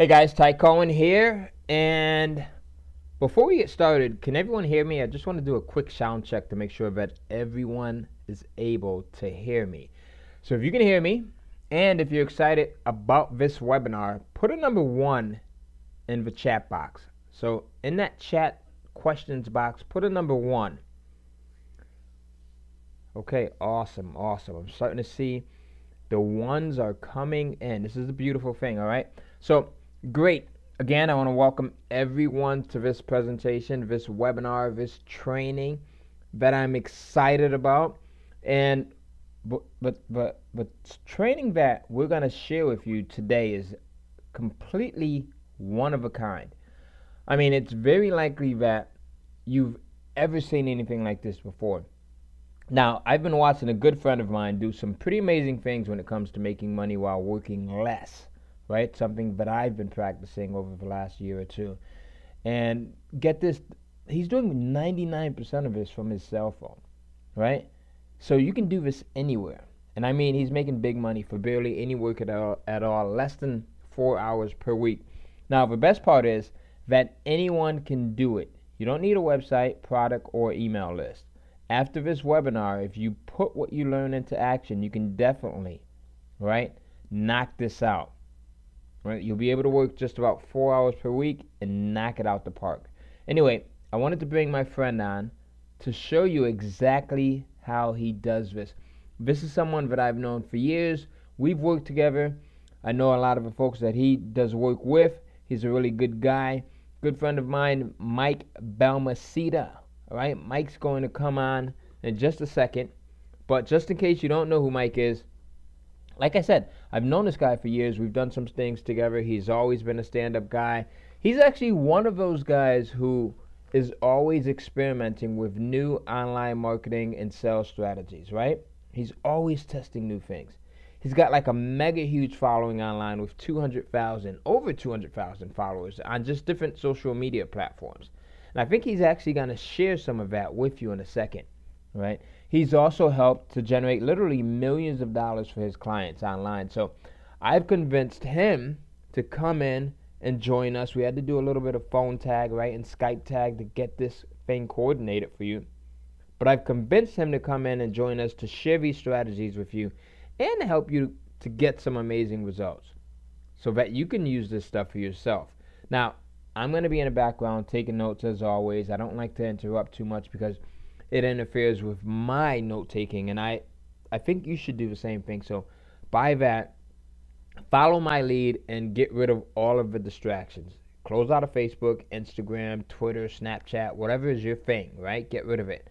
Hey guys, Ty Cohen here, and before we get started, can everyone hear me? I just want to do a quick sound check to make sure that everyone is able to hear me. So if you can hear me, and if you're excited about this webinar, put a number 1 in the chat box. So in that chat questions box, put a number 1. Okay, awesome. I'm starting to see the ones are coming in. This is a beautiful thing, all right? So great. Again, I want to welcome everyone to this presentation, this webinar, this training that I'm excited about. And but training that we're going to share with you today is completely one of a kind. I mean, it's very likely that you've ever seen anything like this before. Now, I've been watching a good friend of mine do some pretty amazing things when it comes to making money while working less, right? Something that I've been practicing over the last year or two. And get this, he's doing 99% of this from his cell phone, right? So you can do this anywhere. And I mean, he's making big money for barely any work at all, less than 4 hours per week. Now, the best part is that anyone can do it. You don't need a website, product, or email list. After this webinar, if you put what you learn into action, you can definitely, right, knock this out. Right? You'll be able to work just about 4 hours per week and knock it out the park. Anyway, I wanted to bring my friend on to show you exactly how he does this. This is someone that I've known for years. We've worked together. I know a lot of the folks that he does work with. He's a really good guy. Good friend of mine, Mike Balmaceda. All right, Mike's going to come on in just a second. But just in case you don't know who Mike is, like I said, I've known this guy for years. We've done some things together. He's always been a stand-up guy. He's actually one of those guys who is always experimenting with new online marketing and sales strategies, right? He's always testing new things. He's got like a mega huge following online with over 200,000 followers on just different social media platforms. And I think he's actually going to share some of that with you in a second, right? He's also helped to generate literally millions of dollars for his clients online. So I've convinced him to come in and join us. We had to do a little bit of phone tag, right, and Skype tag to get this thing coordinated for you. But I've convinced him to come in and join us to share these strategies with you and to help you to get some amazing results so that you can use this stuff for yourself. Now, I'm going to be in the background taking notes as always. I don't like to interrupt too much because it interferes with my note-taking, and I think you should do the same thing. So by that, follow my lead and get rid of all of the distractions. Close out of Facebook, Instagram, Twitter, Snapchat, whatever is your thing, right? Get rid of it.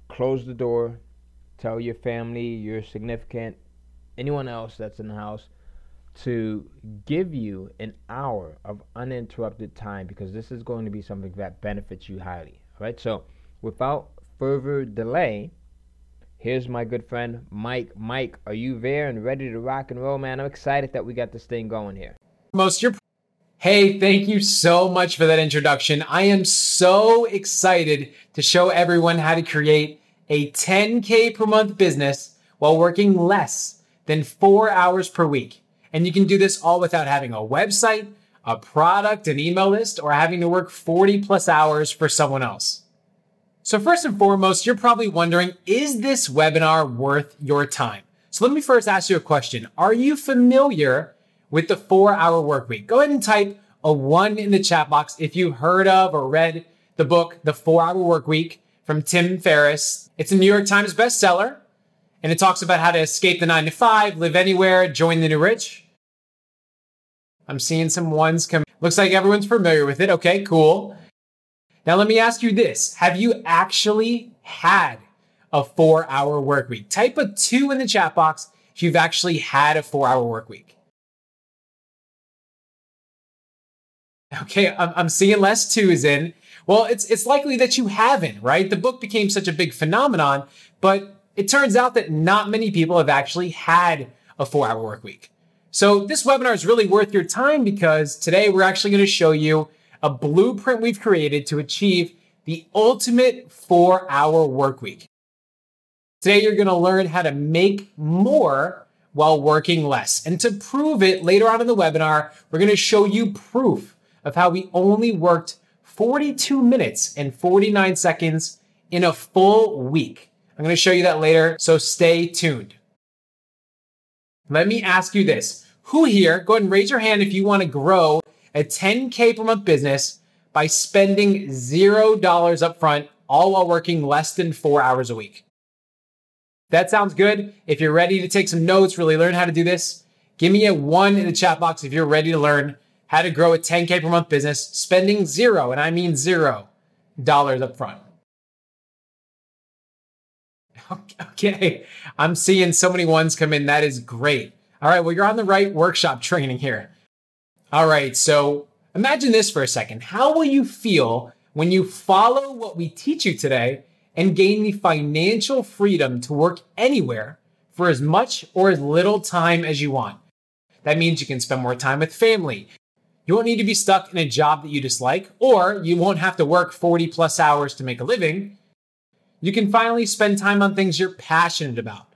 Close the door. Tell your family, your significant, anyone else that's in the house, to give you an hour of uninterrupted time, because this is going to be something that benefits you highly. All right, so without further delay, here's my good friend Mike. Mike, are you there and ready to rock and roll, man? I'm excited that we got this thing going here. Hey, thank you so much for that introduction. I am so excited to show everyone how to create a 10K per month business while working less than 4 hours per week. And you can do this all without having a website, a product, an email list, or having to work 40 plus hours for someone else. So first and foremost, you're probably wondering, is this webinar worth your time? So let me first ask you a question. Are you familiar with the 4-hour work week? Go ahead and type a 1 in the chat box if you've heard of or read the book, The 4-Hour Work Week from Tim Ferriss. It's a New York Times bestseller, and it talks about how to escape the 9 to 5, live anywhere, join the new rich. I'm seeing some ones come. Looks like everyone's familiar with it. Okay, cool. Now let me ask you this. Have you actually had a 4-hour work week? Type a 2 in the chat box if you've actually had a 4-hour work week. Okay, I'm seeing less 2s in. Well, it's likely that you haven't, right? The book became such a big phenomenon, but it turns out that not many people have actually had a 4-hour work week. So this webinar is really worth your time because today we're actually going to show you a blueprint we've created to achieve the ultimate 4-hour work week. Today you're going to learn how to make more while working less. And to prove it, later on in the webinar, we're going to show you proof of how we only worked 42 minutes and 49 seconds in a full week. I'm going to show you that later, so stay tuned. Let me ask you this. Who here, go ahead and raise your hand if you want to grow a 10K per month business by spending $0 upfront, all while working less than 4 hours a week? That sounds good. If you're ready to take some notes, really learn how to do this, give me a 1 in the chat box if you're ready to learn how to grow a 10K per month business, spending zero, and I mean $0 upfront. Okay, I'm seeing so many ones come in. That is great. All right, well, you're on the right workshop training here. All right, so imagine this for a second. How will you feel when you follow what we teach you today and gain the financial freedom to work anywhere for as much or as little time as you want? That means you can spend more time with family. You won't need to be stuck in a job that you dislike, or you won't have to work 40 plus hours to make a living. You can finally spend time on things you're passionate about.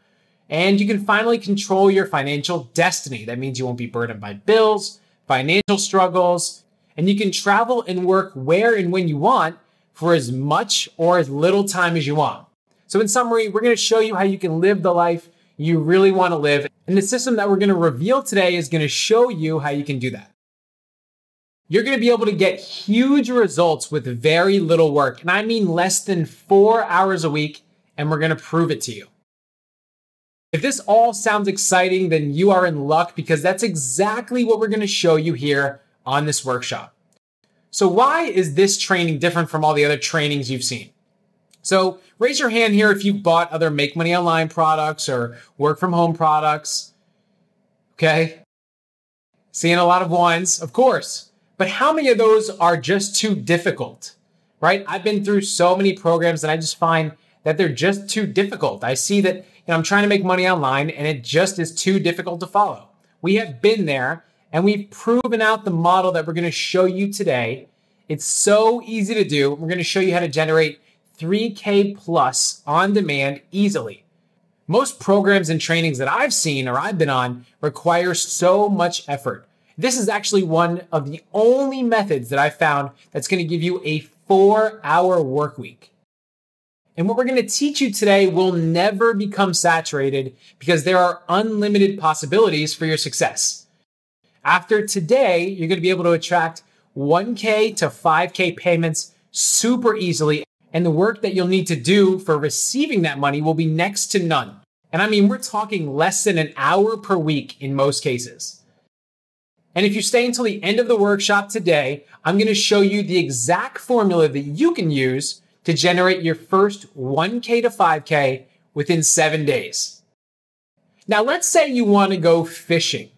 And you can finally control your financial destiny. That means you won't be burdened by bills, financial struggles, and you can travel and work where and when you want for as much or as little time as you want. So in summary, we're going to show you how you can live the life you really want to live. And the system that we're going to reveal today is going to show you how you can do that. You're going to be able to get huge results with very little work. And I mean less than 4 hours a week, and we're going to prove it to you. If this all sounds exciting, then you are in luck, because that's exactly what we're going to show you here on this workshop. So why is this training different from all the other trainings you've seen? So raise your hand here if you've bought other Make Money Online products or work from home products. Okay. Seeing a lot of ones, of course. But how many of those are just too difficult, right? I've been through so many programs and I just find that they're just too difficult. I see that I'm trying to make money online and it just is too difficult to follow. We have been there and we've proven out the model that we're going to show you today. It's so easy to do. We're going to show you how to generate 3K plus on demand easily. Most programs and trainings that I've seen or I've been on require so much effort. This is actually one of the only methods that I found that's going to give you a 4-hour work week. And what we're going to teach you today will never become saturated because there are unlimited possibilities for your success. After today, you're going to be able to attract 1K to 5K payments super easily. And the work that you'll need to do for receiving that money will be next to none. And I mean, we're talking less than an hour per week in most cases. And if you stay until the end of the workshop today, I'm going to show you the exact formula that you can use to generate your first 1K to 5K within 7 days. Now, let's say you want to go fishing.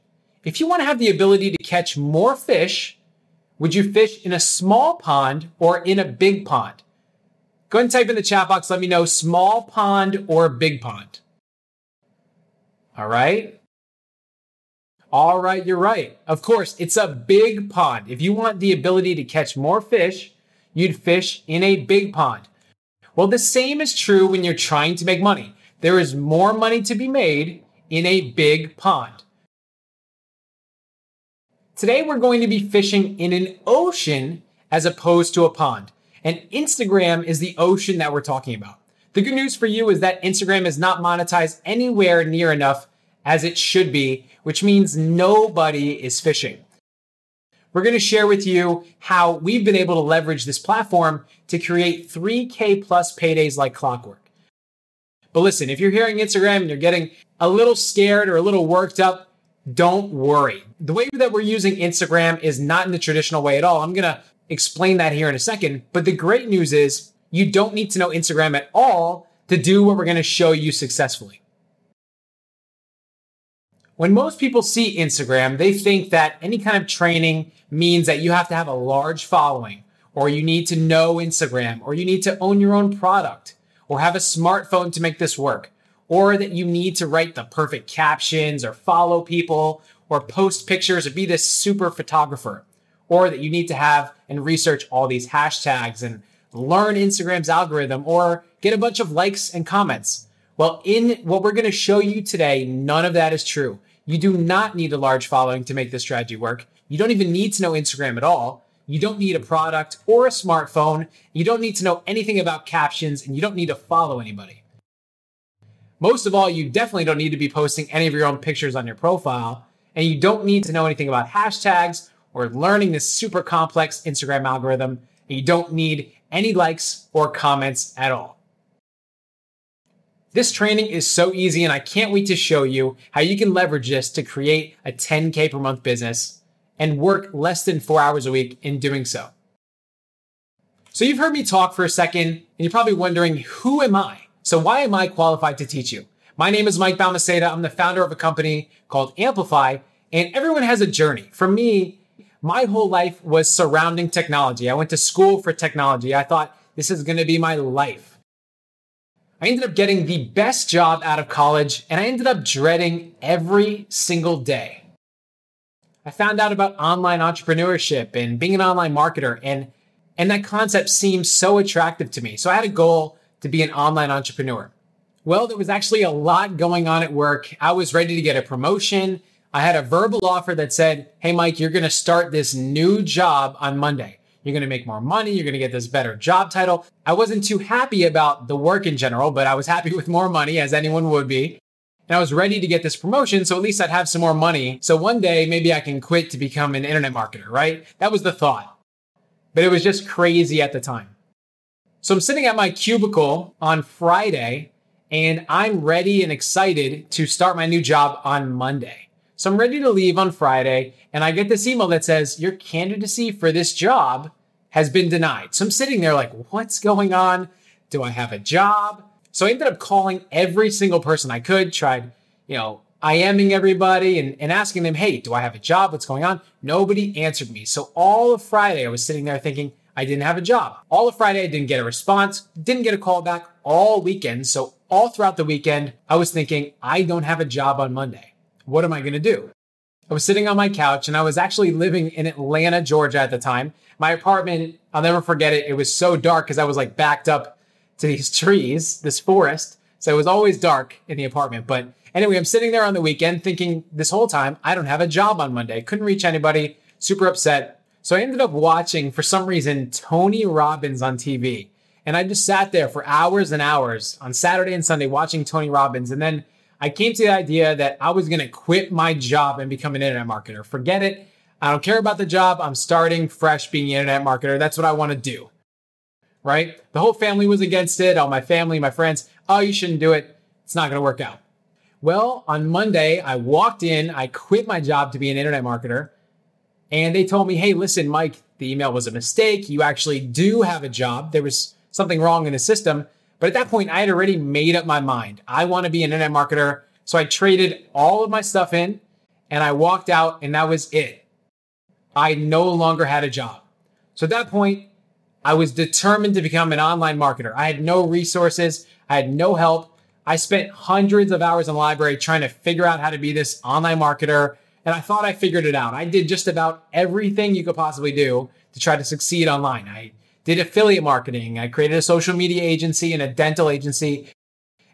If you want to have the ability to catch more fish, would you fish in a small pond or in a big pond? Go ahead and type in the chat box. Let me know small pond or big pond. All right. All right, you're right. Of course, it's a big pond. If you want the ability to catch more fish, you'd fish in a big pond. Well, the same is true when you're trying to make money. There is more money to be made in a big pond. Today, we're going to be fishing in an ocean as opposed to a pond. And Instagram is the ocean that we're talking about. The good news for you is that Instagram is not monetized anywhere near enough as it should be, which means nobody is fishing. We're going to share with you how we've been able to leverage this platform to create 3K plus paydays like clockwork. But listen, if you're hearing Instagram and you're getting a little scared or a little worked up, don't worry. The way that we're using Instagram is not in the traditional way at all. I'm going to explain that here in a second. But the great news is you don't need to know Instagram at all to do what we're going to show you successfully. When most people see Instagram, they think that any kind of training means that you have to have a large following, or you need to know Instagram, or you need to own your own product, or have a smartphone to make this work, or that you need to write the perfect captions, or follow people, or post pictures, or be this super photographer, or that you need to have and research all these hashtags and learn Instagram's algorithm, or get a bunch of likes and comments. Well, in what we're going to show you today, none of that is true. You do not need a large following to make this strategy work. You don't even need to know Instagram at all. You don't need a product or a smartphone. You don't need to know anything about captions, and you don't need to follow anybody. Most of all, you definitely don't need to be posting any of your own pictures on your profile, and you don't need to know anything about hashtags or learning this super complex Instagram algorithm, and you don't need any likes or comments at all. This training is so easy, and I can't wait to show you how you can leverage this to create a 10K per month business and work less than 4 hours a week in doing so. So you've heard me talk for a second, and you're probably wondering, who am I? So why am I qualified to teach you? My name is Mike Balmaceda. I'm the founder of a company called Amplify, and everyone has a journey. For me, my whole life was surrounding technology. I went to school for technology. I thought this is going to be my life. I ended up getting the best job out of college, and I ended up dreading every single day. I found out about online entrepreneurship and being an online marketer, and that concept seemed so attractive to me. So I had a goal to be an online entrepreneur. Well, there was actually a lot going on at work. I was ready to get a promotion. I had a verbal offer that said, hey, Mike, you're going to start this new job on Monday. You're going to make more money. You're going to get this better job title. I wasn't too happy about the work in general, but I was happy with more money, as anyone would be. And I was ready to get this promotion, so at least I'd have some more money. So one day, maybe I can quit to become an internet marketer, right? That was the thought. But it was just crazy at the time. So I'm sitting at my cubicle on Friday, and I'm ready and excited to start my new job on Monday. So I'm ready to leave on Friday, and I get this email that says, your candidacy for this job has been denied. So I'm sitting there like, what's going on? Do I have a job? So I ended up calling every single person I could, tried, IMing everybody and asking them, hey, do I have a job? What's going on? Nobody answered me. So all of Friday, I was sitting there thinking, I didn't have a job. All of Friday, I didn't get a response, didn't get a call back all weekend. So all throughout the weekend, I was thinking, I don't have a job on Monday. What am I going to do? I was sitting on my couch, and I was actually living in Atlanta, Georgia at the time. My apartment, I'll never forget it. It was so dark because I was like backed up to these trees, this forest. So it was always dark in the apartment. But anyway, I'm sitting there on the weekend thinking this whole time, I don't have a job on Monday. Couldn't reach anybody, super upset. So I ended up watching, for some reason, Tony Robbins on TV. And I just sat there for hours and hours on Saturday and Sunday watching Tony Robbins. And then I came to the idea that I was going to quit my job and become an internet marketer. Forget it. I don't care about the job. I'm starting fresh being an internet marketer. That's what I want to do. Right? The whole family was against it. All my family, my friends, oh, you shouldn't do it. It's not going to work out. Well, on Monday, I walked in, I quit my job to be an internet marketer. And they told me, hey, listen, Mike, the email was a mistake. You actually do have a job. There was something wrong in the system. But at that point, I had already made up my mind. I want to be an internet marketer. So I traded all of my stuff in and I walked out, and that was it. I no longer had a job. So at that point, I was determined to become an online marketer. I had no resources. I had no help. I spent hundreds of hours in the library trying to figure out how to be this online marketer. And I thought I figured it out. I did just about everything you could possibly do to try to succeed online. I did affiliate marketing. I created a social media agency and a dental agency,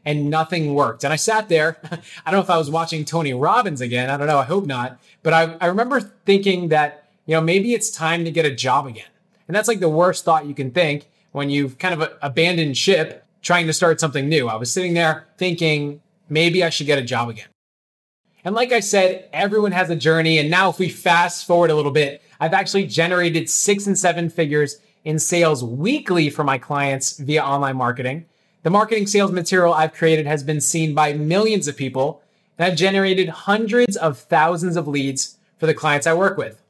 and nothing worked. And I sat there. I don't know if I was watching Tony Robbins again. I don't know. I hope not. But I remember thinking that, maybe it's time to get a job again. And that's like the worst thought you can think when you've kind of abandoned ship trying to start something new. I was sitting there thinking, maybe I should get a job again. And like I said, everyone has a journey. And now if we fast forward a little bit, I've actually generated 6 and 7 figures in sales weekly for my clients via online marketing. The marketing sales material I've created has been seen by millions of people, and I've generated hundreds of thousands of leads for the clients I work with.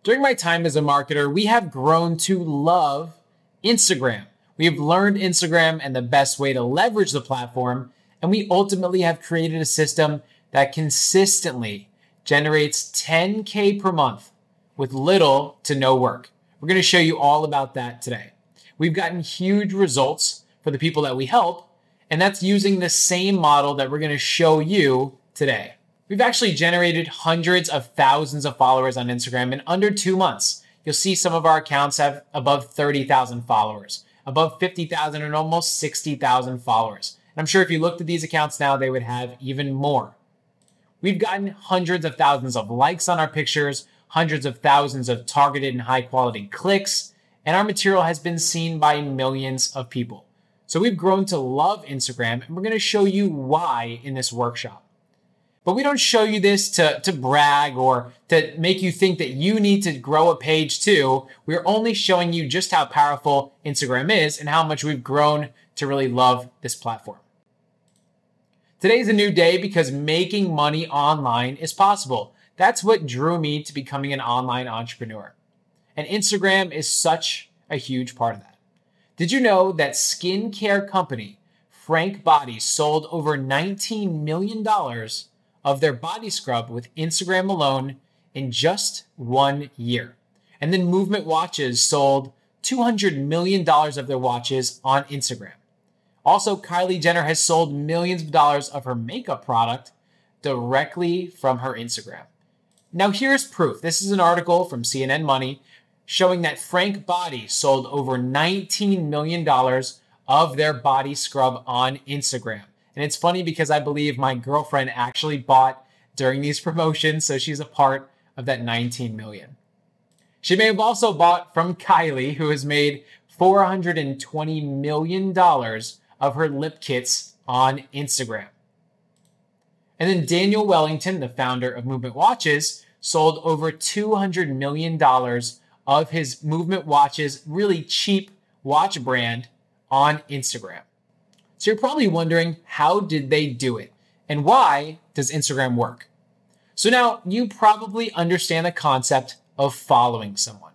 During my time as a marketer, we have grown to love Instagram. We have learned Instagram and the best way to leverage the platform, and we ultimately have created a system that consistently generates 10K per month with little to no work. We're going to show you all about that today. We've gotten huge results for the people that we help, and that's using the same model that we're going to show you today. We've actually generated hundreds of thousands of followers on Instagram in under 2 months. You'll see some of our accounts have above 30,000 followers, above 50,000, and almost 60,000 followers. And I'm sure if you looked at these accounts now, they would have even more. We've gotten hundreds of thousands of likes on our pictures, hundreds of thousands of targeted and high quality clicks, and our material has been seen by millions of people. So we've grown to love Instagram, and we're going to show you why in this workshop. But we don't show you this to brag or to make you think that you need to grow a page too. We're only showing you just how powerful Instagram is and how much we've grown to really love this platform. Today's a new day because making money online is possible. That's what drew me to becoming an online entrepreneur. And Instagram is such a huge part of that. Did you know that skincare company Frank Body sold over $19 million of their body scrub with Instagram alone in just 1 year? And then Movement Watches sold $200 million of their watches on Instagram. Also, Kylie Jenner has sold millions of dollars of her makeup product directly from her Instagram. Now here's proof. This is an article from CNN Money showing that Frank Body sold over $19 million of their body scrub on Instagram. And it's funny because I believe my girlfriend actually bought during these promotions, so she's a part of that 19 million. She may have also bought from Kylie, who has made $420 million of her lip kits on Instagram. And then Daniel Wellington, the founder of Movement Watches, sold over $200 million of his Movement Watches, really cheap watch brand, on Instagram. So you're probably wondering, how did they do it? And why does Instagram work? So now you probably understand the concept of following someone.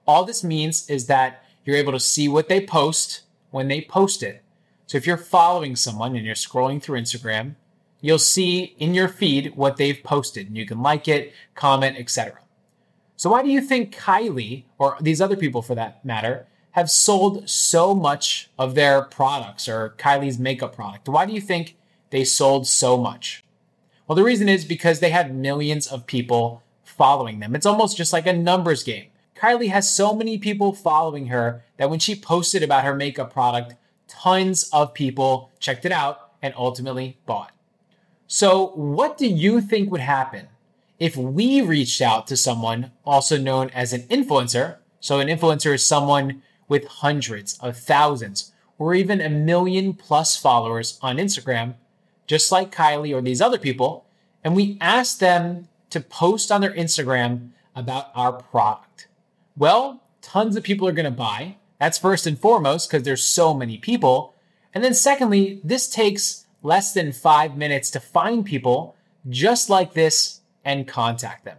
All this means is that you're able to see what they post when they post it. So if you're following someone and you're scrolling through Instagram, you'll see in your feed what they've posted, and you can like it, comment, etc. So why do you think Kylie, or these other people for that matter, have sold so much of their products, or Kylie's makeup product? Why do you think they sold so much? Well, the reason is because they have millions of people following them. It's almost just like a numbers game. Kylie has so many people following her that when she posted about her makeup product, tons of people checked it out and ultimately bought. So what do you think would happen if we reached out to someone also known as an influencer? So an influencer is someone with hundreds of thousands or even 1 million plus followers on Instagram, just like Kylie or these other people, and we asked them to post on their Instagram about our product. Well, tons of people are going to buy. That's first and foremost because there's so many people. And then secondly, this takes less than 5 minutes to find people just like this and contact them.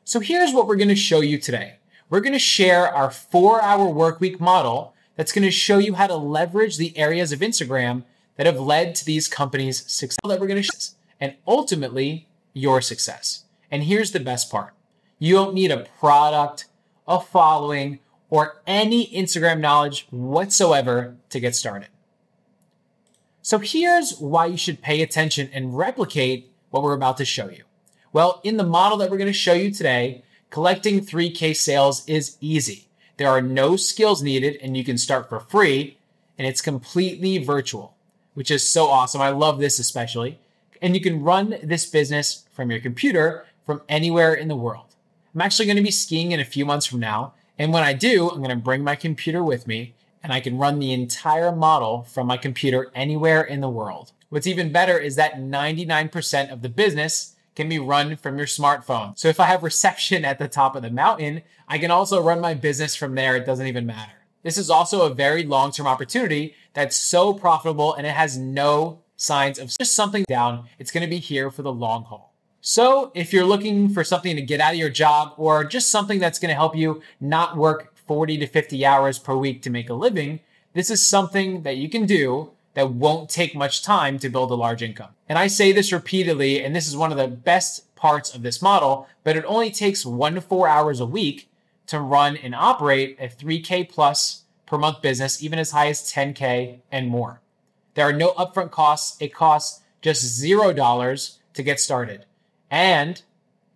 So here's what we're going to show you today. We're going to share our 4-hour workweek model that's going to show you how to leverage the areas of Instagram that have led to these companies' success that we're going to show, and ultimately your success. And here's the best part. You don't need a product, a following, or any Instagram knowledge whatsoever to get started. So here's why you should pay attention and replicate what we're about to show you. Well, in the model that we're going to show you today, collecting 3K sales is easy. There are no skills needed and you can start for free, and it's completely virtual, which is so awesome. I love this especially. And you can run this business from your computer from anywhere in the world. I'm actually going to be skiing in a few months from now. And when I do, I'm going to bring my computer with me and I can run the entire model from my computer anywhere in the world. What's even better is that 99% of the business can be run from your smartphone. So if I have reception at the top of the mountain, I can also run my business from there. It doesn't even matter. This is also a very long-term opportunity that's so profitable and it has no signs of just something down. It's going to be here for the long haul. So if you're looking for something to get out of your job or just something that's going to help you not work 40 to 50 hours per week to make a living, this is something that you can do that won't take much time to build a large income. And I say this repeatedly, and this is one of the best parts of this model, but it only takes 1 to 4 hours a week to run and operate a 3K plus per month business, even as high as 10K and more. There are no upfront costs. It costs just $0 to get started. And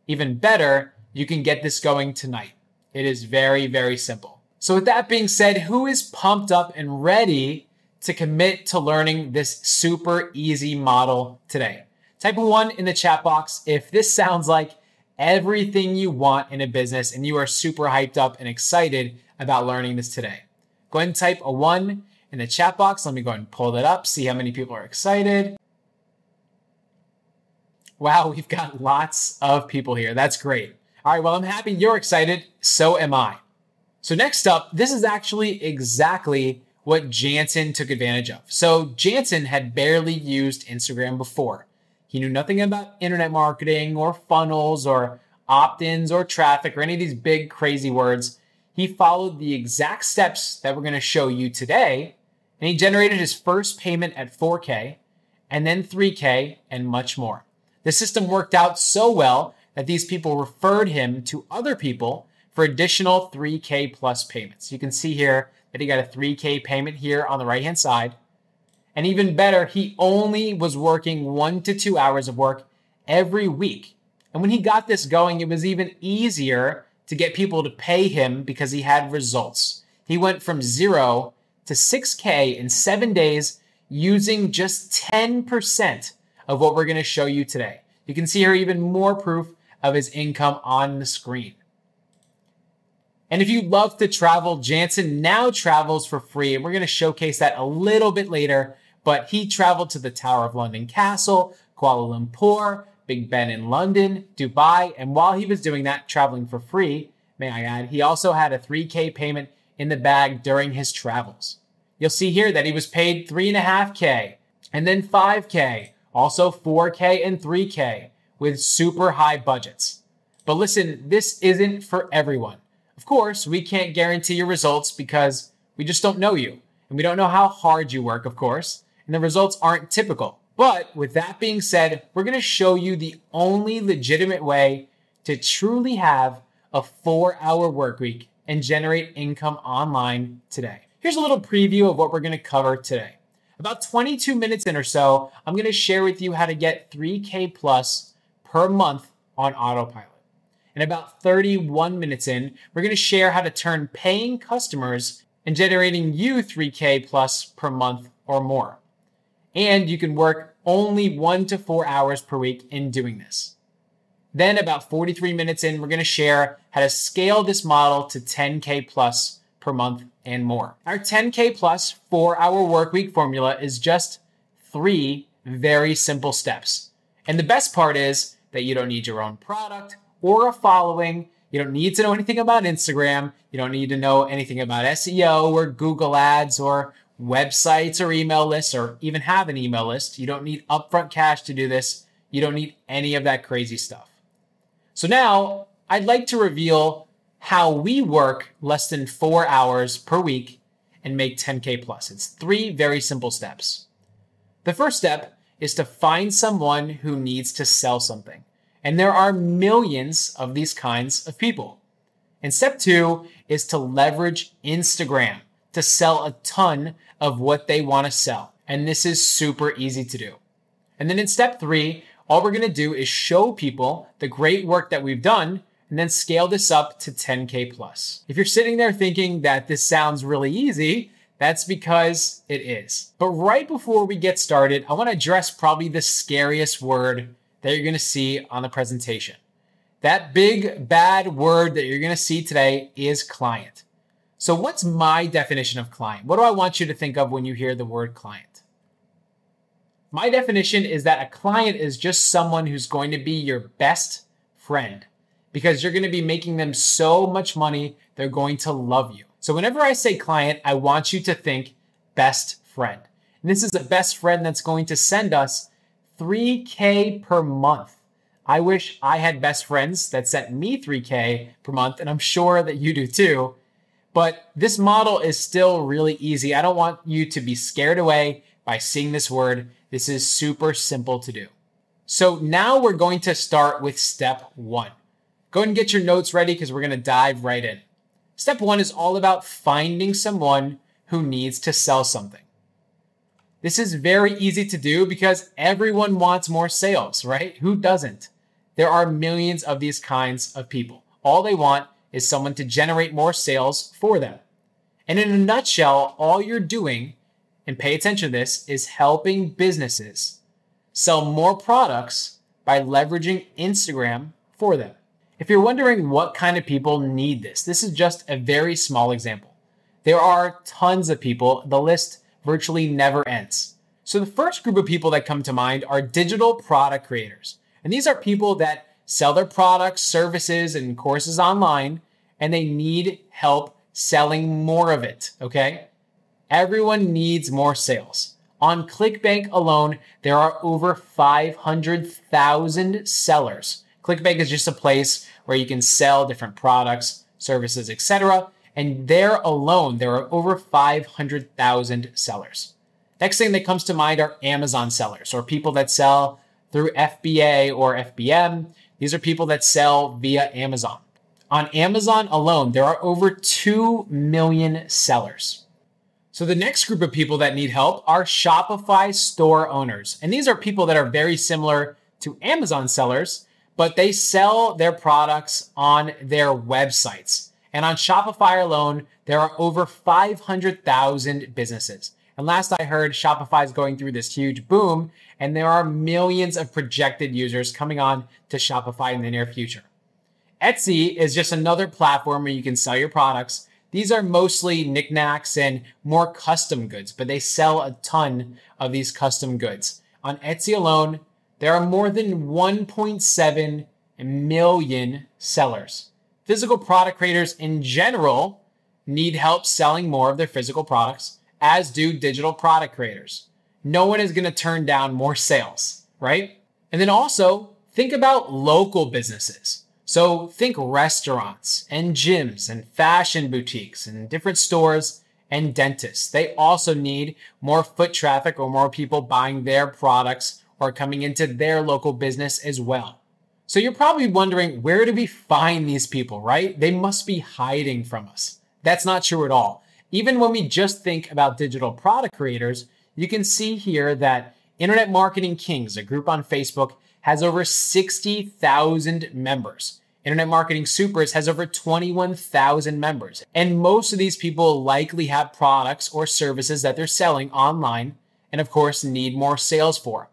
even better, you can get this going tonight. It is very, very simple. So with that being said, who is pumped up and ready to commit to learning this super easy model today? Type a 1 in the chat box if this sounds like everything you want in a business and you are super hyped up and excited about learning this today. Go ahead and type a 1 in the chat box. Let me go ahead and pull that up, see how many people are excited. Wow, we've got lots of people here. That's great. All right, well, I'm happy you're excited. So am I. So next up, this is actually exactly what Jansen took advantage of. So Jansen had barely used Instagram before. He knew nothing about internet marketing or funnels or opt-ins or traffic or any of these big crazy words. He followed the exact steps that we're going to show you today, and he generated his first payment at 4K and then 3K and much more. The system worked out so well that these people referred him to other people for additional 3K plus payments. You can see here that he got a 3K payment here on the right-hand side. And even better, he only was working 1 to 2 hours of work every week. And when he got this going, it was even easier to get people to pay him because he had results. He went from 0 to 6K in 7 days using just 10% of what we're going to show you today. You can see here even more proof of his income on the screen. And if you love to travel, Jansen now travels for free. And we're going to showcase that a little bit later. But he traveled to the Tower of London Castle, Kuala Lumpur, Big Ben in London, Dubai. And while he was doing that, traveling for free, may I add, he also had a 3K payment in the bag during his travels. You'll see here that he was paid 3.5K and then 5K, also 4K and 3K with super high budgets. But listen, this isn't for everyone. Of course, we can't guarantee your results because we just don't know you. And we don't know how hard you work, of course. And the results aren't typical. But with that being said, we're going to show you the only legitimate way to truly have a 4-hour work week and generate income online today. Here's a little preview of what we're going to cover today. About 22 minutes in or so, I'm going to share with you how to get 3K plus per month on autopilot. And about 31 minutes in, we're going to share how to turn paying customers and generating you 3K plus per month or more. And you can work only 1 to 4 hours per week in doing this. Then about 43 minutes in, we're going to share how to scale this model to 10K plus per month and more. Our 10K plus 4-hour work week formula is just 3 very simple steps. And the best part is that you don't need your own product or a following. You don't need to know anything about Instagram. You don't need to know anything about SEO or Google Ads or websites or email lists or even have an email list. You don't need upfront cash to do this. You don't need any of that crazy stuff. So now I'd like to reveal how we work less than 4 hours per week and make 10K plus. It's 3 very simple steps. The first step is to find someone who needs to sell something. And there are millions of these kinds of people. And step 2 is to leverage Instagram to sell a ton of what they want to sell. And this is super easy to do. And then in step 3, all we're going to do is show people the great work that we've done and then scale this up to 10K plus. If you're sitting there thinking that this sounds really easy, that's because it is. But right before we get started, I want to address probably the scariest word that you're going to see on the presentation. That big bad word that you're going to see today is client. So what's my definition of client? What do I want you to think of when you hear the word client? My definition is that a client is just someone who's going to be your best friend because you're going to be making them so much money, they're going to love you. So whenever I say client, I want you to think best friend. And this is a best friend that's going to send us 3K per month. I wish I had best friends that sent me 3K per month, and I'm sure that you do too. But this model is still really easy. I don't want you to be scared away by seeing this word. This is super simple to do. So now we're going to start with step 1. Go ahead and get your notes ready because we're going to dive right in. Step 1 is all about finding someone who needs to sell something. This is very easy to do because everyone wants more sales, right? Who doesn't? There are millions of these kinds of people. All they want is someone to generate more sales for them. And in a nutshell, all you're doing and pay attention to this, is helping businesses sell more products by leveraging Instagram for them. If you're wondering what kind of people need this, this is just a very small example. There are tons of people. The list virtually never ends. So the first group of people that come to mind are digital product creators. And these are people that sell their products, services, and courses online, and they need help selling more of it, okay? Everyone needs more sales. On ClickBank alone, there are over 500,000 sellers. ClickBank is just a place where you can sell different products, services, etc. And there alone, there are over 500,000 sellers. Next thing that comes to mind are Amazon sellers, or people that sell through FBA or FBM. These are people that sell via Amazon. On Amazon alone, there are over 2 million sellers. So the next group of people that need help are Shopify store owners. And these are people that are very similar to Amazon sellers, but they sell their products on their websites. And on Shopify alone, there are over 500,000 businesses. And last I heard, Shopify is going through this huge boom, and there are millions of projected users coming on to Shopify in the near future. Etsy is just another platform where you can sell your products. These are mostly knickknacks and more custom goods, but they sell a ton of these custom goods. On Etsy alone, there are more than 1.7 million sellers. Physical product creators in general need help selling more of their physical products, as do digital product creators. No one is going to turn down more sales, right? And then also think about local businesses. So think restaurants and gyms and fashion boutiques and different stores and dentists. They also need more foot traffic or more people buying their products or coming into their local business as well. So you're probably wondering, where do we find these people, right? They must be hiding from us. That's not true at all. Even when we just think about digital product creators, you can see here that Internet Marketing Kings, a group on Facebook, has over 60,000 members. Internet Marketing Supers has over 21,000 members. And most of these people likely have products or services that they're selling online and, of course, need more sales for.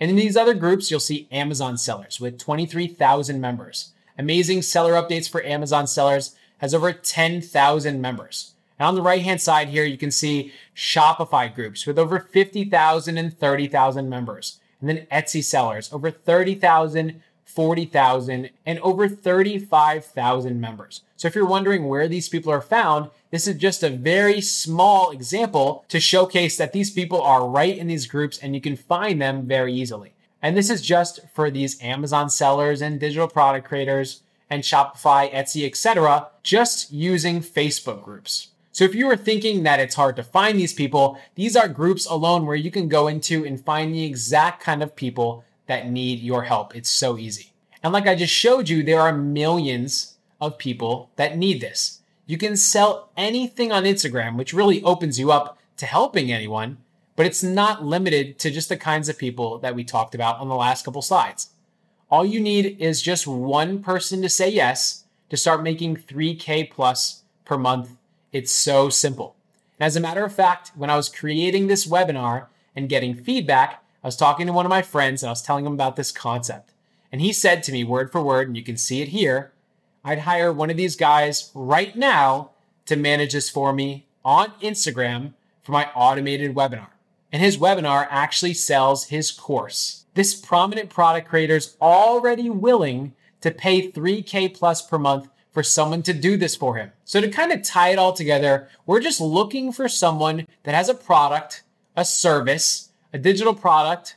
And in these other groups, you'll see Amazon sellers with 23,000 members. Amazing Seller Updates for Amazon sellers has over 10,000 members. And on the right-hand side here, you can see Shopify groups with over 50,000 and 30,000 members. And then Etsy sellers, over 30,000, 40,000, and over 35,000 members. So if you're wondering where these people are found, this is just a very small example to showcase that these people are right in these groups and you can find them very easily. And this is just for these Amazon sellers and digital product creators and Shopify, Etsy, etc., just using Facebook groups. So if you were thinking that it's hard to find these people, these are groups alone where you can go into and find the exact kind of people that need your help. It's so easy. And like I just showed you, there are millions of people that need this. You can sell anything on Instagram, which really opens you up to helping anyone, but it's not limited to just the kinds of people that we talked about on the last couple slides. All you need is just one person to say yes to start making 3K plus per month. It's so simple. And as a matter of fact, when I was creating this webinar and getting feedback, I was talking to one of my friends and I was telling him about this concept. And he said to me word for word, and you can see it here, I'd hire one of these guys right now to manage this for me on Instagram for my automated webinar. And his webinar actually sells his course. This prominent product creator is already willing to pay 3K plus per month for someone to do this for him. So to kind of tie it all together, we're just looking for someone that has a product, a service, a digital product,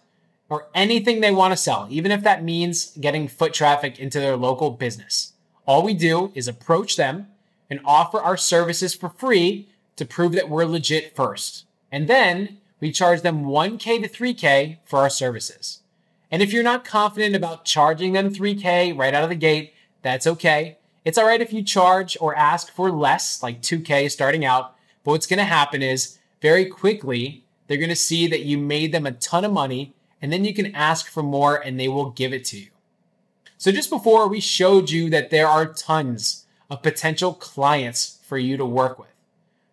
or anything they want to sell, even if that means getting foot traffic into their local business. All we do is approach them and offer our services for free to prove that we're legit first. And then we charge them 1K to 3K for our services. And if you're not confident about charging them 3K right out of the gate, that's okay. It's all right if you charge or ask for less, like 2K starting out. But what's going to happen is very quickly, they're going to see that you made them a ton of money, and then you can ask for more and they will give it to you. So just before, we showed you that there are tons of potential clients for you to work with.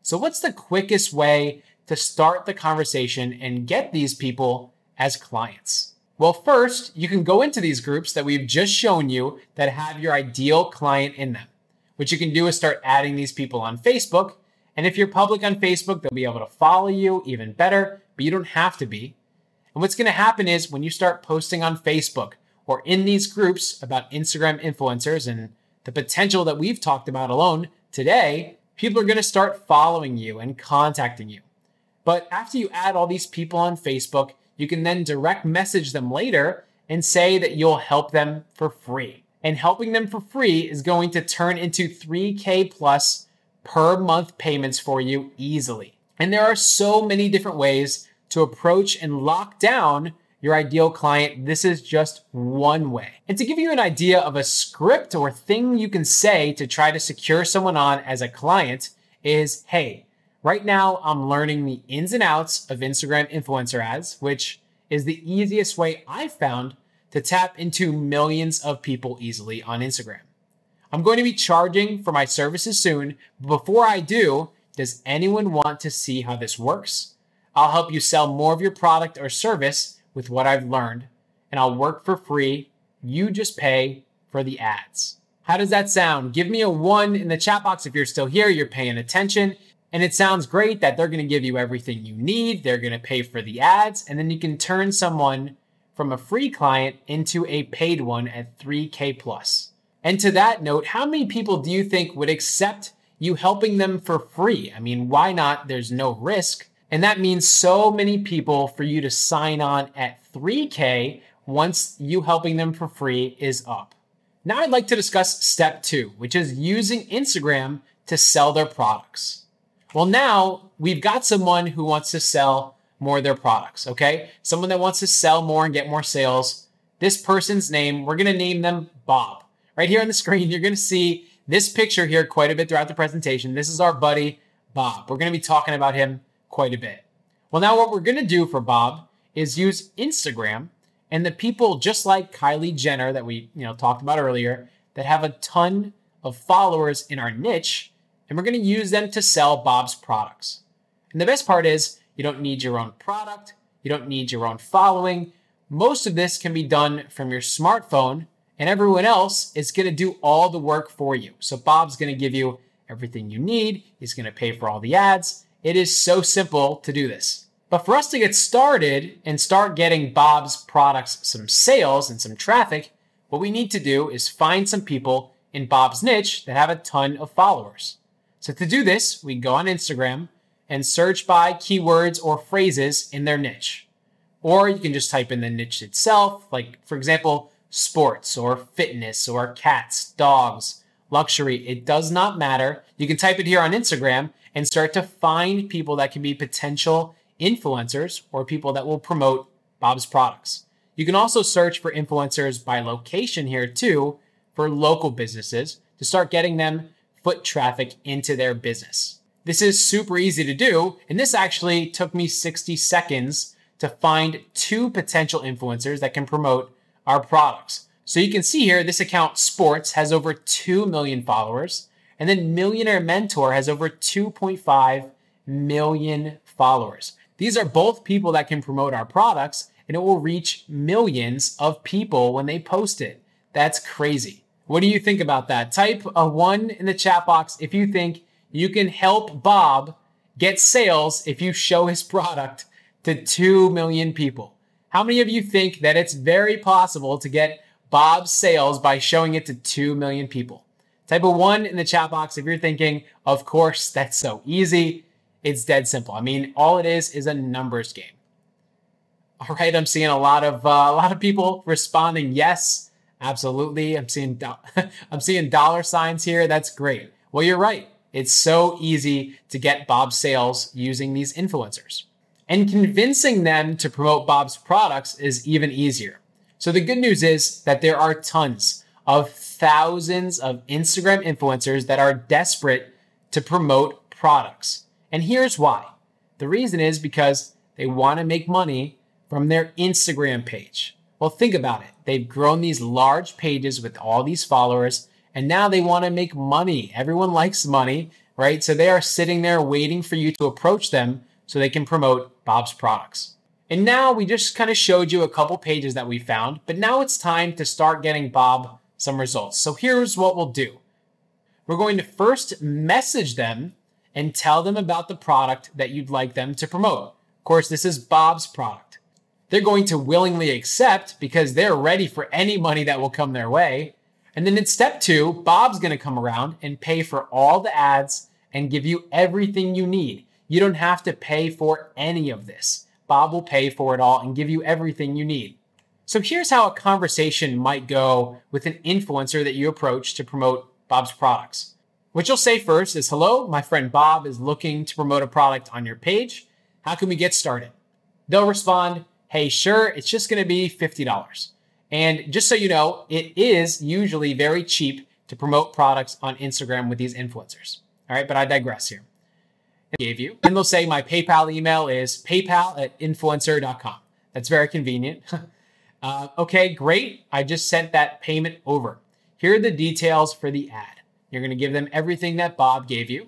So what's the quickest way to start the conversation and get these people as clients? Well, first, you can go into these groups that we've just shown you that have your ideal client in them. What you can do is start adding these people on Facebook. And if you're public on Facebook, they'll be able to follow you even better, but you don't have to be. And what's going to happen is when you start posting on Facebook or in these groups about Instagram influencers and the potential that we've talked about alone today, people are going to start following you and contacting you. But after you add all these people on Facebook, you can then direct message them later and say that you'll help them for free. And helping them for free is going to turn into 3K plus per month payments for you easily. And there are so many different ways to approach and lock down your ideal client. This is just one way. And to give you an idea of a script or thing you can say to try to secure someone on as a client is, hey, right now I'm learning the ins and outs of Instagram influencer ads, which is the easiest way I've found to tap into millions of people easily on Instagram. I'm going to be charging for my services soon. But before I do, does anyone want to see how this works? I'll help you sell more of your product or service with what I've learned, and I'll work for free. You just pay for the ads. How does that sound? Give me a 1 in the chat box if you're still here, you're paying attention, and it sounds great that they're going to give you everything you need. They're going to pay for the ads, and then you can turn someone from a free client into a paid one at 3K plus. And to that note, how many people do you think would accept you helping them for free? I mean, why not? There's no risk. And that means so many people for you to sign on at 3K once you helping them for free is up. Now I'd like to discuss step 2, which is using Instagram to sell their products. Well, now we've got someone who wants to sell more of their products, okay? Someone that wants to sell more and get more sales. This person's name, we're going to name them Bob. Right here on the screen, you're going to see this picture here quite a bit throughout the presentation. This is our buddy, Bob. We're going to be talking about him quite a bit. Well, now what we're going to do for Bob is use Instagram and the people just like Kylie Jenner that we talked about earlier that have a ton of followers in our niche, and we're going to use them to sell Bob's products. And the best part is you don't need your own product. You don't need your own following. Most of this can be done from your smartphone, and everyone else is going to do all the work for you. So Bob's going to give you everything you need. He's going to pay for all the ads. It is so simple to do this. But for us to get started and start getting Bob's products some sales and some traffic, what we need to do is find some people in Bob's niche that have a ton of followers. So to do this, we go on Instagram and search by keywords or phrases in their niche. Or you can just type in the niche itself, like for example, sports or fitness or cats, dogs, luxury. It does not matter. You can type it here on Instagram and start to find people that can be potential influencers or people that will promote Bob's products. You can also search for influencers by location here too for local businesses to start getting them foot traffic into their business. This is super easy to do, and this actually took me 60 seconds to find 2 potential influencers that can promote our products. So you can see here, this account Sports has over 2 million followers, and then Millionaire Mentor has over 2.5 million followers. These are both people that can promote our products, and it will reach millions of people when they post it. That's crazy. What do you think about that? Type a 1 in the chat box if you think you can help Bob get sales if you show his product to 2 million people. How many of you think that it's very possible to get Bob's sales by showing it to 2 million people? Type a 1 in the chat box if you're thinking, of course, that's so easy. It's dead simple. I mean, all it is a numbers game. All right, I'm seeing a lot of people responding yes, absolutely. I'm seeing dollar signs here. That's great. Well, you're right. It's so easy to get Bob's sales using these influencers. And convincing them to promote Bob's products is even easier. So the good news is that there are tons of thousands of Instagram influencers that are desperate to promote products. And here's why. The reason is because they want to make money from their Instagram page. Well, think about it. They've grown these large pages with all these followers, and now they want to make money. Everyone likes money, right? So they are sitting there waiting for you to approach them so they can promote Bob's products. And now we just kind of showed you a couple pages that we found, but now it's time to start getting Bob some results. So here's what we'll do. We're going to first message them and tell them about the product that you'd like them to promote. Of course, this is Bob's product. They're going to willingly accept because they're ready for any money that will come their way. And then in step 2, Bob's going to come around and pay for all the ads and give you everything you need. You don't have to pay for any of this. Bob will pay for it all and give you everything you need. So here's how a conversation might go with an influencer that you approach to promote Bob's products. What you'll say first is, hello, my friend Bob is looking to promote a product on your page. How can we get started? They'll respond, hey, sure, it's just going to be $50. And just so you know, it is usually very cheap to promote products on Instagram with these influencers. All right, but I digress here. Gave you. And they'll say my PayPal email is paypal@influencer.com. That's very convenient. Okay, great. I just sent that payment over. Here are the details for the ad. You're going to give them everything that Bob gave you.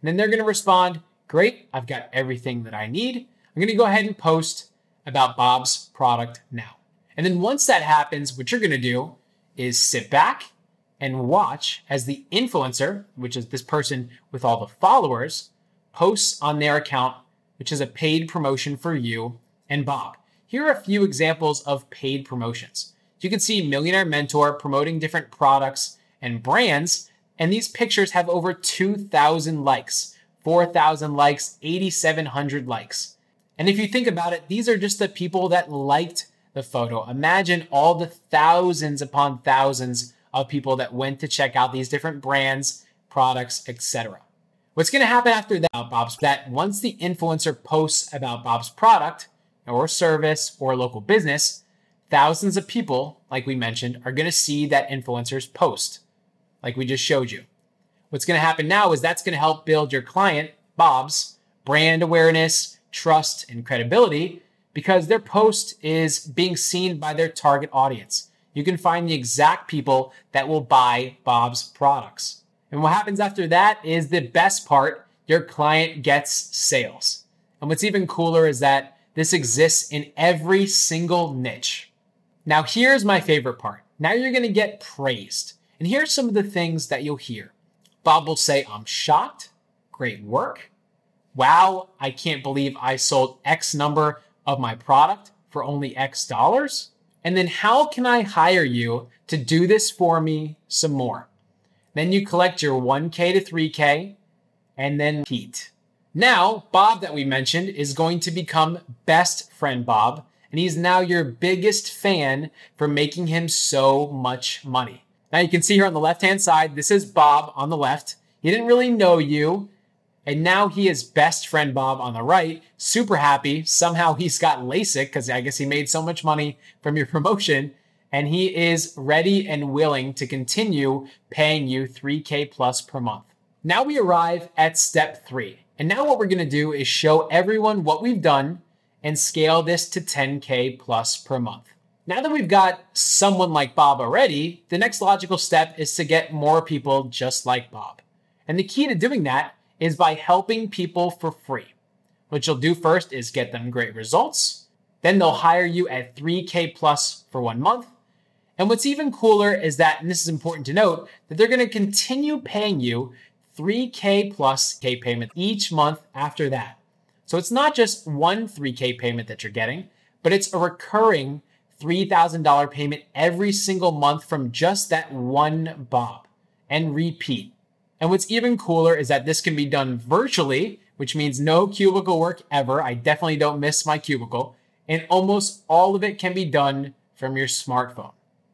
And then they're going to respond, great, I've got everything that I need. I'm going to go ahead and post about Bob's product now. And then once that happens, what you're going to do is sit back and watch as the influencer, which is this person with all the followers, posts on their account, which is a paid promotion for you and Bob. Here are a few examples of paid promotions. You can see Millionaire Mentor promoting different products and brands, and these pictures have over 2,000 likes, 4,000 likes, 8,700 likes. And if you think about it, these are just the people that liked the photo. Imagine all the thousands upon thousands of people that went to check out these different brands, products, etc. What's going to happen after that once the influencer posts about Bob's product or service or local business, thousands of people, like we mentioned, are going to see that influencer's post, like we just showed you. What's going to happen now is that's going to help build your client, Bob's, brand awareness, trust, and credibility because their post is being seen by their target audience. You can find the exact people that will buy Bob's products. And what happens after that is the best part, your client gets sales. And what's even cooler is that this exists in every single niche. Now, here's my favorite part. Now you're going to get praised. And here's some of the things that you'll hear. Bob will say, I'm shocked. Great work. Wow, I can't believe I sold X number of my product for only X dollars. And then how can I hire you to do this for me some more? Then you collect your 1K to 3K and then repeat. Now, Bob that we mentioned is going to become best friend Bob, and he's now your biggest fan for making him so much money. Now you can see here on the left-hand side, this is Bob on the left. He didn't really know you, and now he is best friend Bob on the right, super happy. Somehow he's got LASIK because I guess he made so much money from your promotion, and he is ready and willing to continue paying you 3K plus per month. Now we arrive at step 3. And now what we're going to do is show everyone what we've done and scale this to 10K plus per month. Now that we've got someone like Bob already, the next logical step is to get more people just like Bob. And the key to doing that is by helping people for free. What you'll do first is get them great results. Then they'll hire you at 3K plus for 1 month. And what's even cooler is that, and this is important to note, that they're going to continue paying you 3K plus K payment each month after that. So it's not just one 3K payment that you're getting, but it's a recurring $3,000 payment every single month from just that one Bob and repeat. And what's even cooler is that this can be done virtually, which means no cubicle work ever. I definitely don't miss my cubicle. And almost all of it can be done from your smartphone.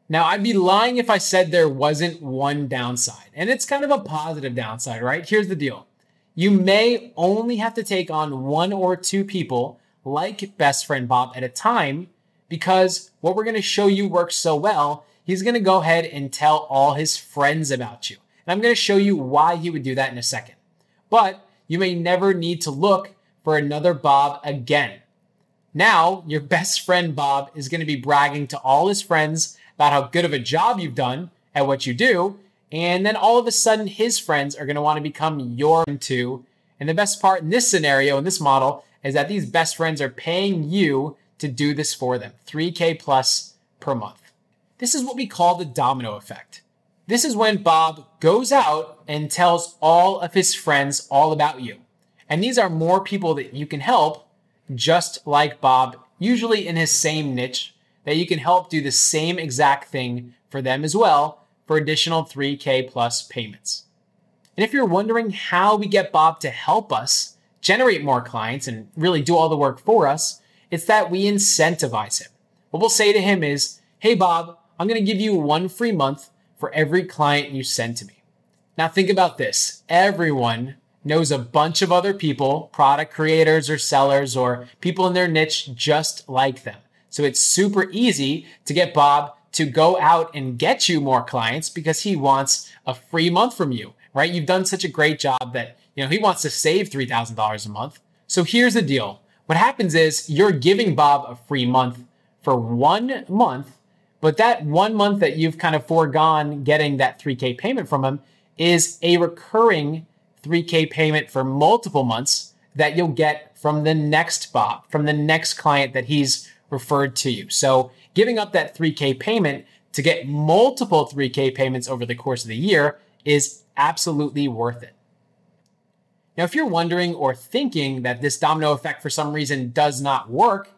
Now, I'd be lying if I said there wasn't one downside, and it's kind of a positive downside, right? Here's the deal. You may only have to take on 1 or 2 people like best friend Bob at a time because what we're going to show you works so well, he's going to go ahead and tell all his friends about you. And I'm going to show you why he would do that in a second. But you may never need to look for another Bob again. Now, your best friend Bob is going to be bragging to all his friends about how good of a job you've done at what you do. And then all of a sudden, his friends are going to want to become your too. And the best part in this scenario, in this model, is that these best friends are paying you to do this for them, 3K plus per month. This is what we call the domino effect. This is when Bob goes out and tells all of his friends all about you. And these are more people that you can help, just like Bob, usually in his same niche, that you can help do the same exact thing for them as well for additional 3K plus payments. And if you're wondering how we get Bob to help us generate more clients and really do all the work for us, it's that we incentivize him. What we'll say to him is, hey, Bob, I'm going to give you 1 free month for every client you send to me. Now think about this. Everyone knows a bunch of other people, product creators or sellers or people in their niche just like them. So it's super easy to get Bob to go out and get you more clients because he wants a free month from you, right? You've done such a great job that, he wants to save $3,000 a month. So here's the deal. What happens is you're giving Bob a free month for 1 month, but that 1 month that you've kind of foregone getting that 3K payment from him is a recurring 3K payment for multiple months that you'll get from the next Bob, from the next client that he's referred to you. So giving up that 3K payment to get multiple 3K payments over the course of the year is absolutely worth it. Now, if you're wondering or thinking that this domino effect for some reason does not work,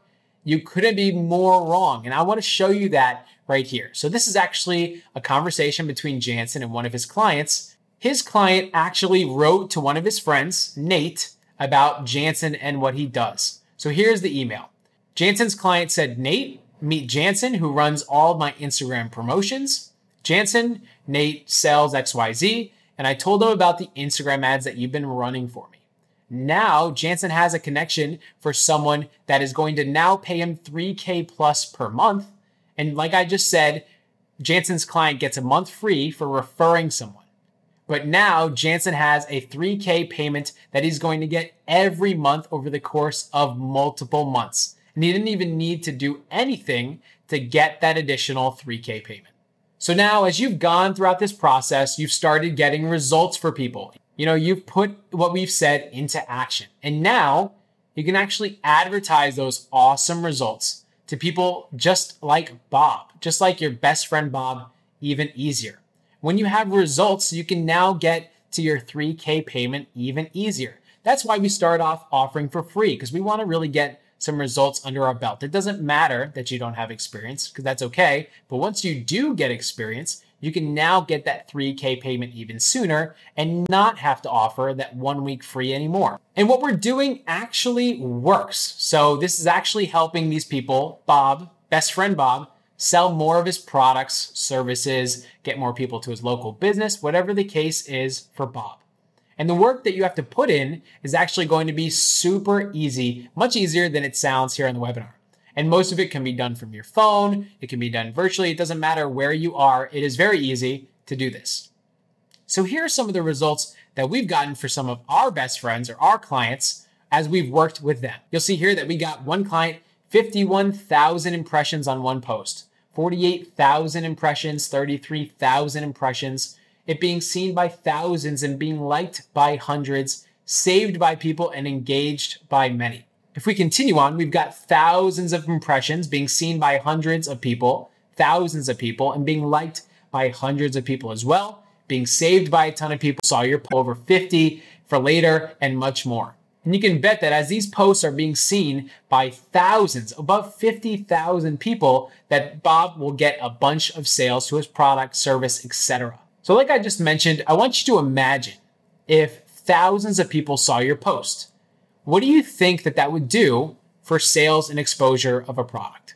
you couldn't be more wrong. And I want to show you that right here. So this is actually a conversation between Jansen and one of his clients. His client actually wrote to one of his friends, Nate, about Jansen and what he does. So here's the email. Jansen's client said, Nate, meet Jansen, who runs all of my Instagram promotions. Jansen, Nate sells XYZ, and I told him about the Instagram ads that you've been running for me. Now, Jansen has a connection for someone that is going to now pay him 3K plus per month. And like I just said, Jansen's client gets a month free for referring someone. But now Jansen has a 3K payment that he's going to get every month over the course of multiple months. And he didn't even need to do anything to get that additional 3K payment. So now, as you've gone throughout this process, you've started getting results for people. You've put what we've said into action. And now you can actually advertise those awesome results to people just like Bob, just like your best friend Bob, even easier. When you have results, you can now get to your 3K payment even easier. That's why we start off offering for free, because we want to really get some results under our belt. It doesn't matter that you don't have experience, because that's okay. But once you do get experience, you can now get that 3K payment even sooner and not have to offer that 1 week free anymore. And what we're doing actually works. So this is actually helping these people, Bob, best friend Bob, sell more of his products, services, get more people to his local business, whatever the case is for Bob. And the work that you have to put in is actually going to be super easy, much easier than it sounds here on the webinar. And most of it can be done from your phone. It can be done virtually. It doesn't matter where you are. It is very easy to do this. So here are some of the results that we've gotten for some of our best friends or our clients as we've worked with them. You'll see here that we got one client, 51,000 impressions on one post, 48,000 impressions, 33,000 impressions, it being seen by thousands and being liked by hundreds, saved by people and engaged by many. If we continue on, we've got thousands of impressions being seen by hundreds of people, thousands of people, and being liked by hundreds of people as well, being saved by a ton of people, saw your post over 50 for later, and much more. And you can bet that as these posts are being seen by thousands, above 50,000 people, that Bob will get a bunch of sales to his product, service, etc. So like I just mentioned, I want you to imagine if thousands of people saw your post. What do you think that would do for sales and exposure of a product?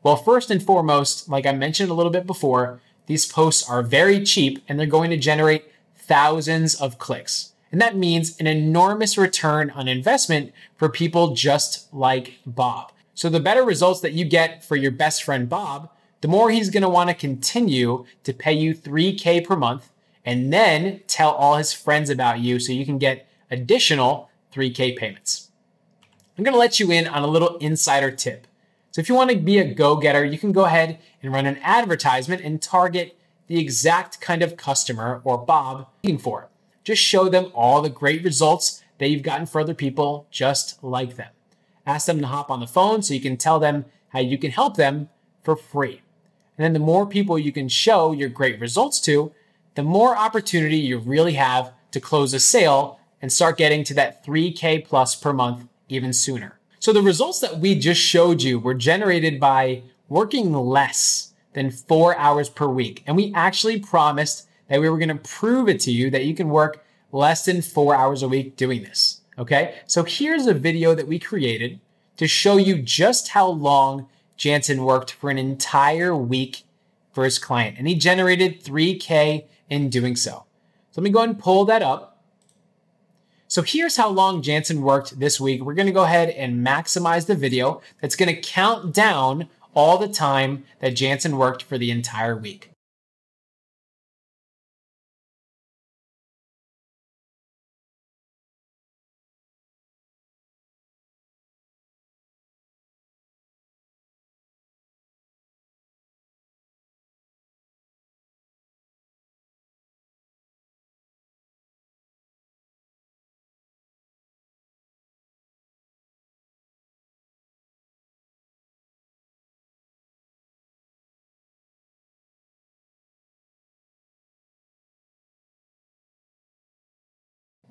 Well, first and foremost, like I mentioned a little bit before, these posts are very cheap and they're going to generate thousands of clicks. And that means an enormous return on investment for people just like Bob. So the better results that you get for your best friend Bob, the more he's going to want to continue to pay you 3K per month and then tell all his friends about you so you can get additional 3K payments. I'm going to let you in on a little insider tip. So if you want to be a go-getter, you can go ahead and run an advertisement and target the exact kind of customer or Bob looking for. Just show them all the great results that you've gotten for other people just like them. ask them to hop on the phone so you can tell them how you can help them for free. And then the more people you can show your great results to, the more opportunity you really have to close a sale and start getting to that 3K plus per month even sooner. So the results that we just showed you were generated by working less than 4 hours per week. And we actually promised that we were going to prove it to you that you can work less than 4 hours a week doing this. Okay, so here's a video that we created to show you just how long Jansen worked for an entire week for his client, and he generated 3K in doing so. So let me go ahead and pull that up. So here's how long Jansen worked this week. We're going to go ahead and maximize the video. That's going to count down all the time that Jansen worked for the entire week.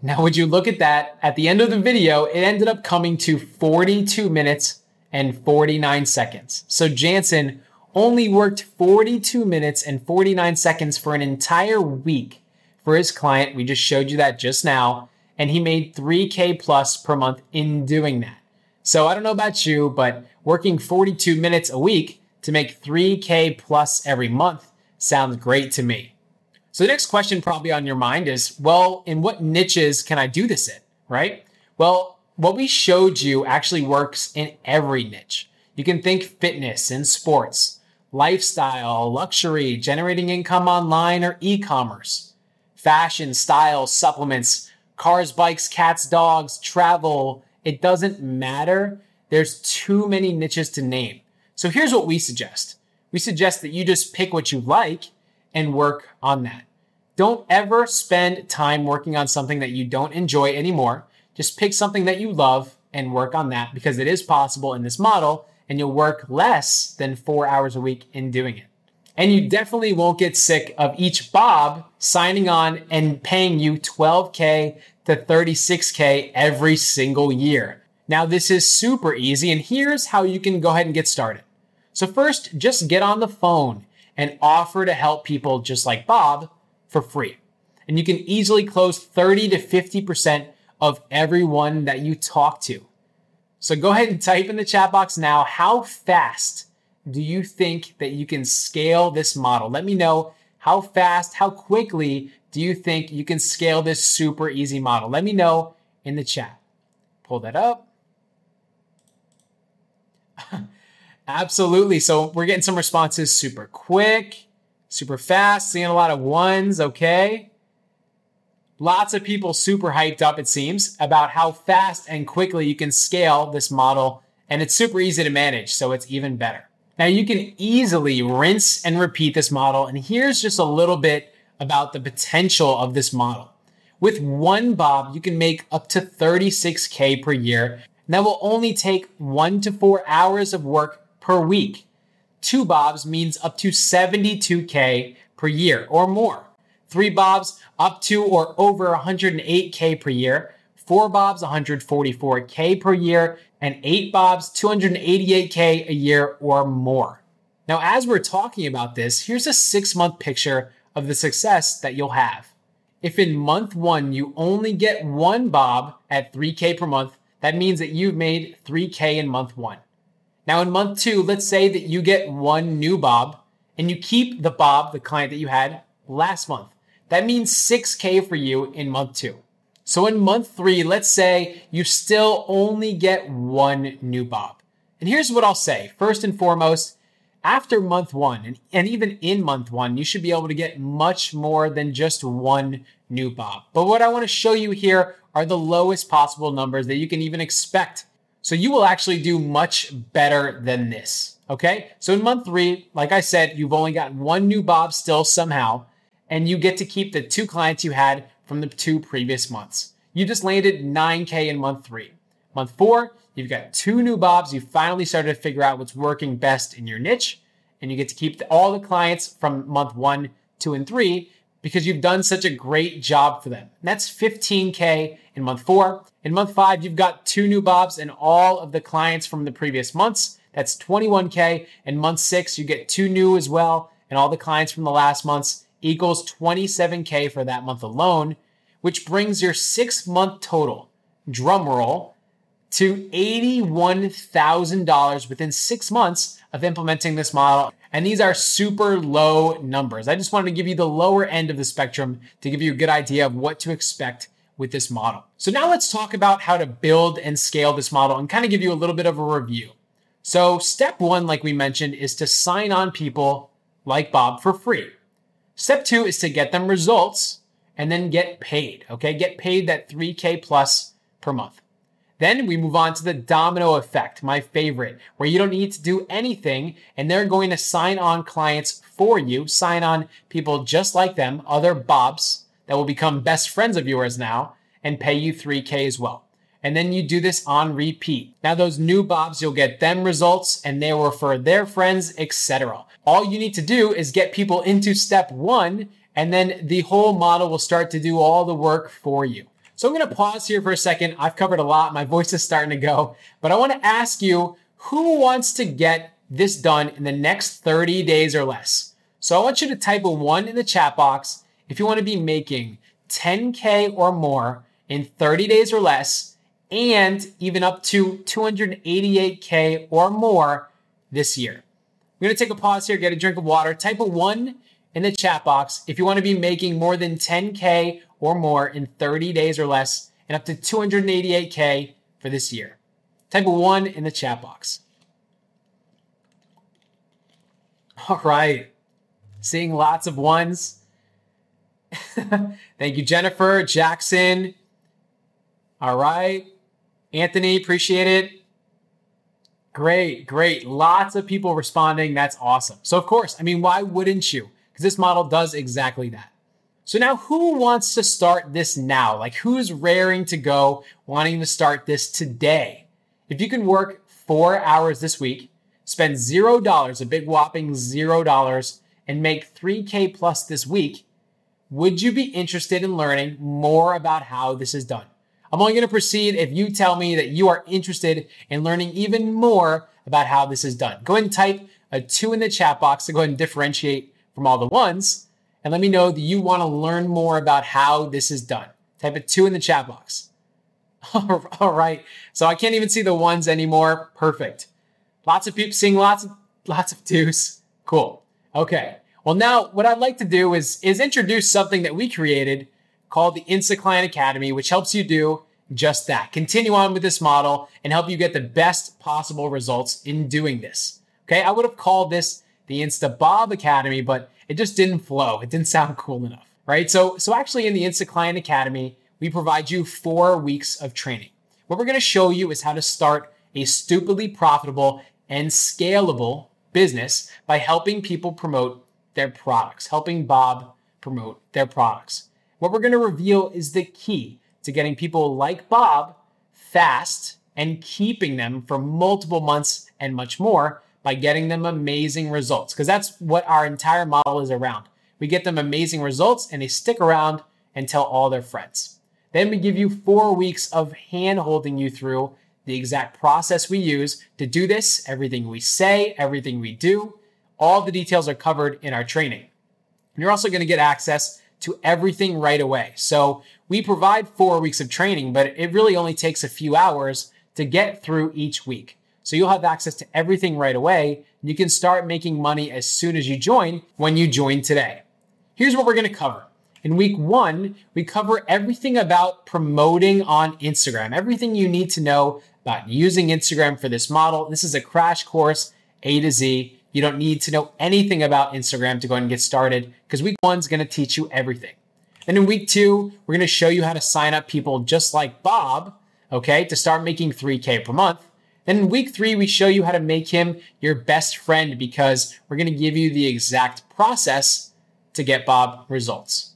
Now, would you look at that? At the end of the video, it ended up coming to 42 minutes and 49 seconds. So Jansen only worked 42 minutes and 49 seconds for an entire week for his client. We just showed you that just now. And he made 3K plus per month in doing that. So I don't know about you, but working 42 minutes a week to make 3K plus every month sounds great to me. So the next question probably on your mind is, well, in what niches can I do this in, right? Well, what we showed you actually works in every niche. You can think fitness and sports, lifestyle, luxury, generating income online or e-commerce, fashion, style, supplements, cars, bikes, cats, dogs, travel. It doesn't matter. There's too many niches to name. So here's what we suggest. We suggest that you just pick what you like and work on that. Don't ever spend time working on something that you don't enjoy anymore. Just pick something that you love and work on that, because it is possible in this model, and you'll work less than 4 hours a week in doing it. And you definitely won't get sick of each Bob signing on and paying you 12K to 36K every single year. Now, this is super easy, and here's how you can go ahead and get started. So first, just get on the phone and offer to help people just like Bob for free. And you can easily close 30 to 50% of everyone that you talk to. So go ahead and type in the chat box now, how fast do you think that you can scale this model? Let me know how fast, how quickly do you think you can scale this super easy model? Let me know in the chat. Pull that up. Absolutely. So we're getting some responses super quick, super fast, seeing a lot of ones. Okay. Lots of people super hyped up, it seems, about how fast and quickly you can scale this model. And it's super easy to manage, so it's even better. Now you can easily rinse and repeat this model. And here's just a little bit about the potential of this model. With one Bob, you can make up to 36K per year. And that will only take 1 to 4 hours of work per week. 2 Bobs means up to 72K per year or more. 3 Bobs up to or over 108K per year. 4 Bobs 144K per year. And 8 Bobs 288K a year or more. Now, as we're talking about this, here's a 6-month picture of the success that you'll have. If in month 1 you only get 1 Bob at 3K per month, that means that you've made 3K in month 1. Now in month 2, let's say that you get 1 new Bob and you keep the Bob, the client that you had last month. That means 6K for you in month 2. So in month 3, let's say you still only get 1 new Bob. And here's what I'll say. First and foremost, after month 1, and even in month 1, you should be able to get much more than just 1 new Bob. But what I want to show you here are the lowest possible numbers that you can even expect. So you will actually do much better than this, okay? So in month 3, like I said, you've only got 1 new Bob still somehow, and you get to keep the 2 clients you had from the 2 previous months. You just landed 9K in month 3. Month 4, You've got 2 new Bobs. You finally started to figure out what's working best in your niche, and you get to keep all the clients from month 1, 2, and 3 because you've done such a great job for them. And that's $15K in month 4. In month 5, you've got 2 new Bobs and all of the clients from the previous months. That's $21K. In month 6, you get 2 new as well, and all the clients from the last months equals $27K for that month alone, which brings your 6-month total, drum roll, to $81,000 within 6 months of implementing this model. And these are super low numbers. I just wanted to give you the lower end of the spectrum to give you a good idea of what to expect with this model. So now let's talk about how to build and scale this model and kind of give you a little bit of a review. So step 1, like we mentioned, is to sign on people like Bob for free. Step 2 is to get them results and then get paid, okay? Get paid that $3K plus per month. Then we move on to the domino effect, my favorite, where you don't need to do anything and they're going to sign on clients for you, sign on people just like them, other Bobs that will become best friends of yours now and pay you $3K as well. And then you do this on repeat. Now those new Bobs, you'll get them results and they will refer their friends, etc. All you need to do is get people into step 1 and then the whole model will start to do all the work for you. So I'm going to pause here for a second. I've covered a lot. My voice is starting to go, but I want to ask you, who wants to get this done in the next 30 days or less? So I want you to type a 1 in the chat box if you want to be making 10K or more in 30 days or less, and even up to 288K or more this year. I'm going to take a pause here, get a drink of water, type a 1 in the chat box if you want to be making more than 10K or more in 30 days or less and up to 288K for this year. Type a 1 in the chat box. All right. Seeing lots of 1s. Thank you, Jennifer, Jackson. All right. Anthony, appreciate it. Great, great. Lots of people responding. That's awesome. So of course, I mean, why wouldn't you? Because this model does exactly that. So now who wants to start this now? Like who's raring to go, wanting to start this today? If you can work 4 hours this week, spend $0, a big whopping $0, and make 3K plus this week, would you be interested in learning more about how this is done? I'm only going to proceed if you tell me that you are interested in learning even more about how this is done. Go ahead and type a 2 in the chat box to go ahead and differentiate from all the 1s. And let me know that you want to learn more about how this is done. Type a 2 in the chat box. All right. So I can't even see the 1s anymore. Perfect. Lots of people seeing lots of 2s. Cool. Okay. Well, now what I'd like to do is introduce something that we created called the Insta Client Academy, which helps you do just that. Continue on with this model and help you get the best possible results in doing this. Okay. I would have called this the Insta Bob Academy, but it just didn't flow. It didn't sound cool enough, right? So actually in the Insta Client Academy, we provide you 4 weeks of training. What we're going to show you is how to start a stupidly profitable and scalable business by helping people promote their products, helping Bob promote their products. What we're going to reveal is the key to getting people like Bob fast and keeping them for multiple months and much more by getting them amazing results, because that's what our entire model is around. We get them amazing results and they stick around and tell all their friends. Then we give you 4 weeks of hand-holding you through the exact process we use to do this, everything we say, everything we do. All the details are covered in our training. And you're also going to get access to everything right away. So we provide 4 weeks of training, but it really only takes a few hours to get through each week. So you'll have access to everything right away. And you can start making money as soon as you join when you join today. Here's what we're going to cover. In week 1, we cover everything about promoting on Instagram, everything you need to know about using Instagram for this model. This is a crash course, A to Z. You don't need to know anything about Instagram to go and get started because week 1 is going to teach you everything. Then in week 2, we're going to show you how to sign up people just like Bob, okay, to start making 3K per month. Then in week 3, we show you how to make him your best friend because we're going to give you the exact process to get Bob results.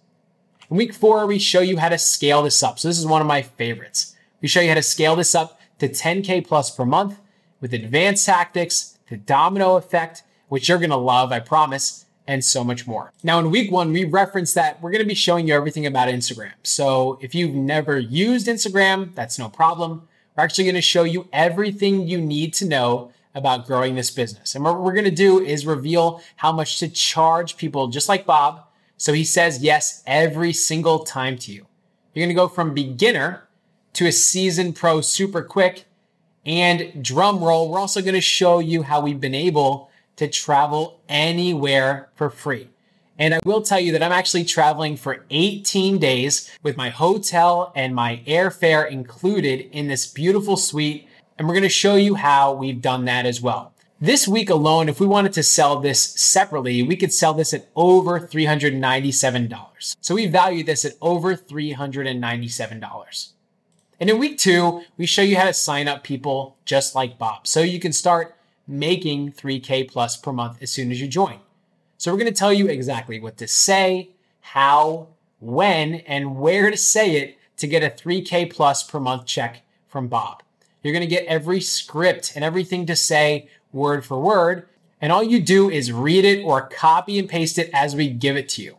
In week 4, we show you how to scale this up. So this is one of my favorites. We show you how to scale this up to 10K plus per month with advanced tactics, the domino effect, which you're going to love, I promise, and so much more. Now in week 1, we referenced that we're going to be showing you everything about Instagram. So if you've never used Instagram, that's no problem. We're actually going to show you everything you need to know about growing this business. And what we're going to do is reveal how much to charge people just like Bob, so he says yes every single time to you. You're going to go from beginner to a seasoned pro super quick. And drum roll, we're also going to show you how we've been able to travel anywhere for free. And I will tell you that I'm actually traveling for 18 days with my hotel and my airfare included in this beautiful suite. And we're going to show you how we've done that as well. This week alone, if we wanted to sell this separately, we could sell this at over $397. So we value this at over $397. And in week 2, we show you how to sign up people just like Bob, so you can start making 3K plus per month as soon as you join. So we're going to tell you exactly what to say, how, when, and where to say it to get a 3K plus per month check from Bob. You're going to get every script and everything to say word for word, and all you do is read it or copy and paste it as we give it to you.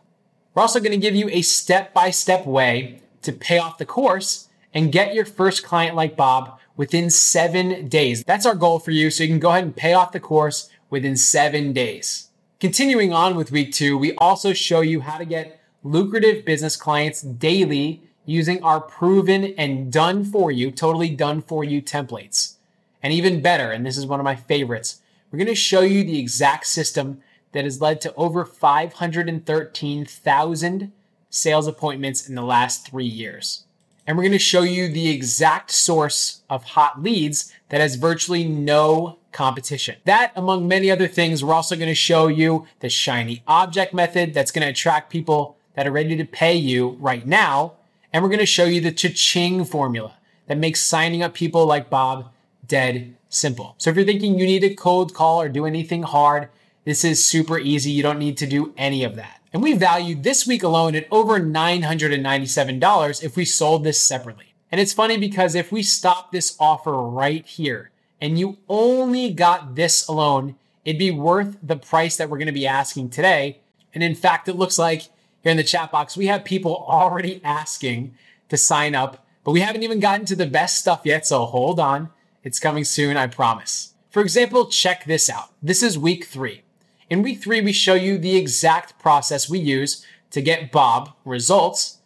We're also going to give you a step-by-step way to pay off the course and get your first client like Bob within 7 days. That's our goal for you, so you can go ahead and pay off the course within 7 days. Continuing on with week 2, we also show you how to get lucrative business clients daily using our proven and done for you, totally done for you templates. And even better, and this is one of my favorites, we're going to show you the exact system that has led to over 513,000 sales appointments in the last 3 years. And we're going to show you the exact source of hot leads that has virtually no competition. That, among many other things, we're also going to show you the shiny object method that's going to attract people that are ready to pay you right now. And we're going to show you the cha-ching formula that makes signing up people like Bob dead simple. So if you're thinking you need a cold call or do anything hard, this is super easy. You don't need to do any of that. And we valued this week alone at over $997 if we sold this separately. And it's funny because if we stop this offer right here and you only got this alone, it'd be worth the price that we're going to be asking today. And in fact, it looks like here in the chat box, we have people already asking to sign up, but we haven't even gotten to the best stuff yet. So hold on. It's coming soon, I promise. For example, check this out. This is week 3. In week 3, we show you the exact process we use to get Bob results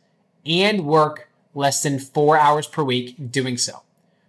and work less than 4 hours per week doing so.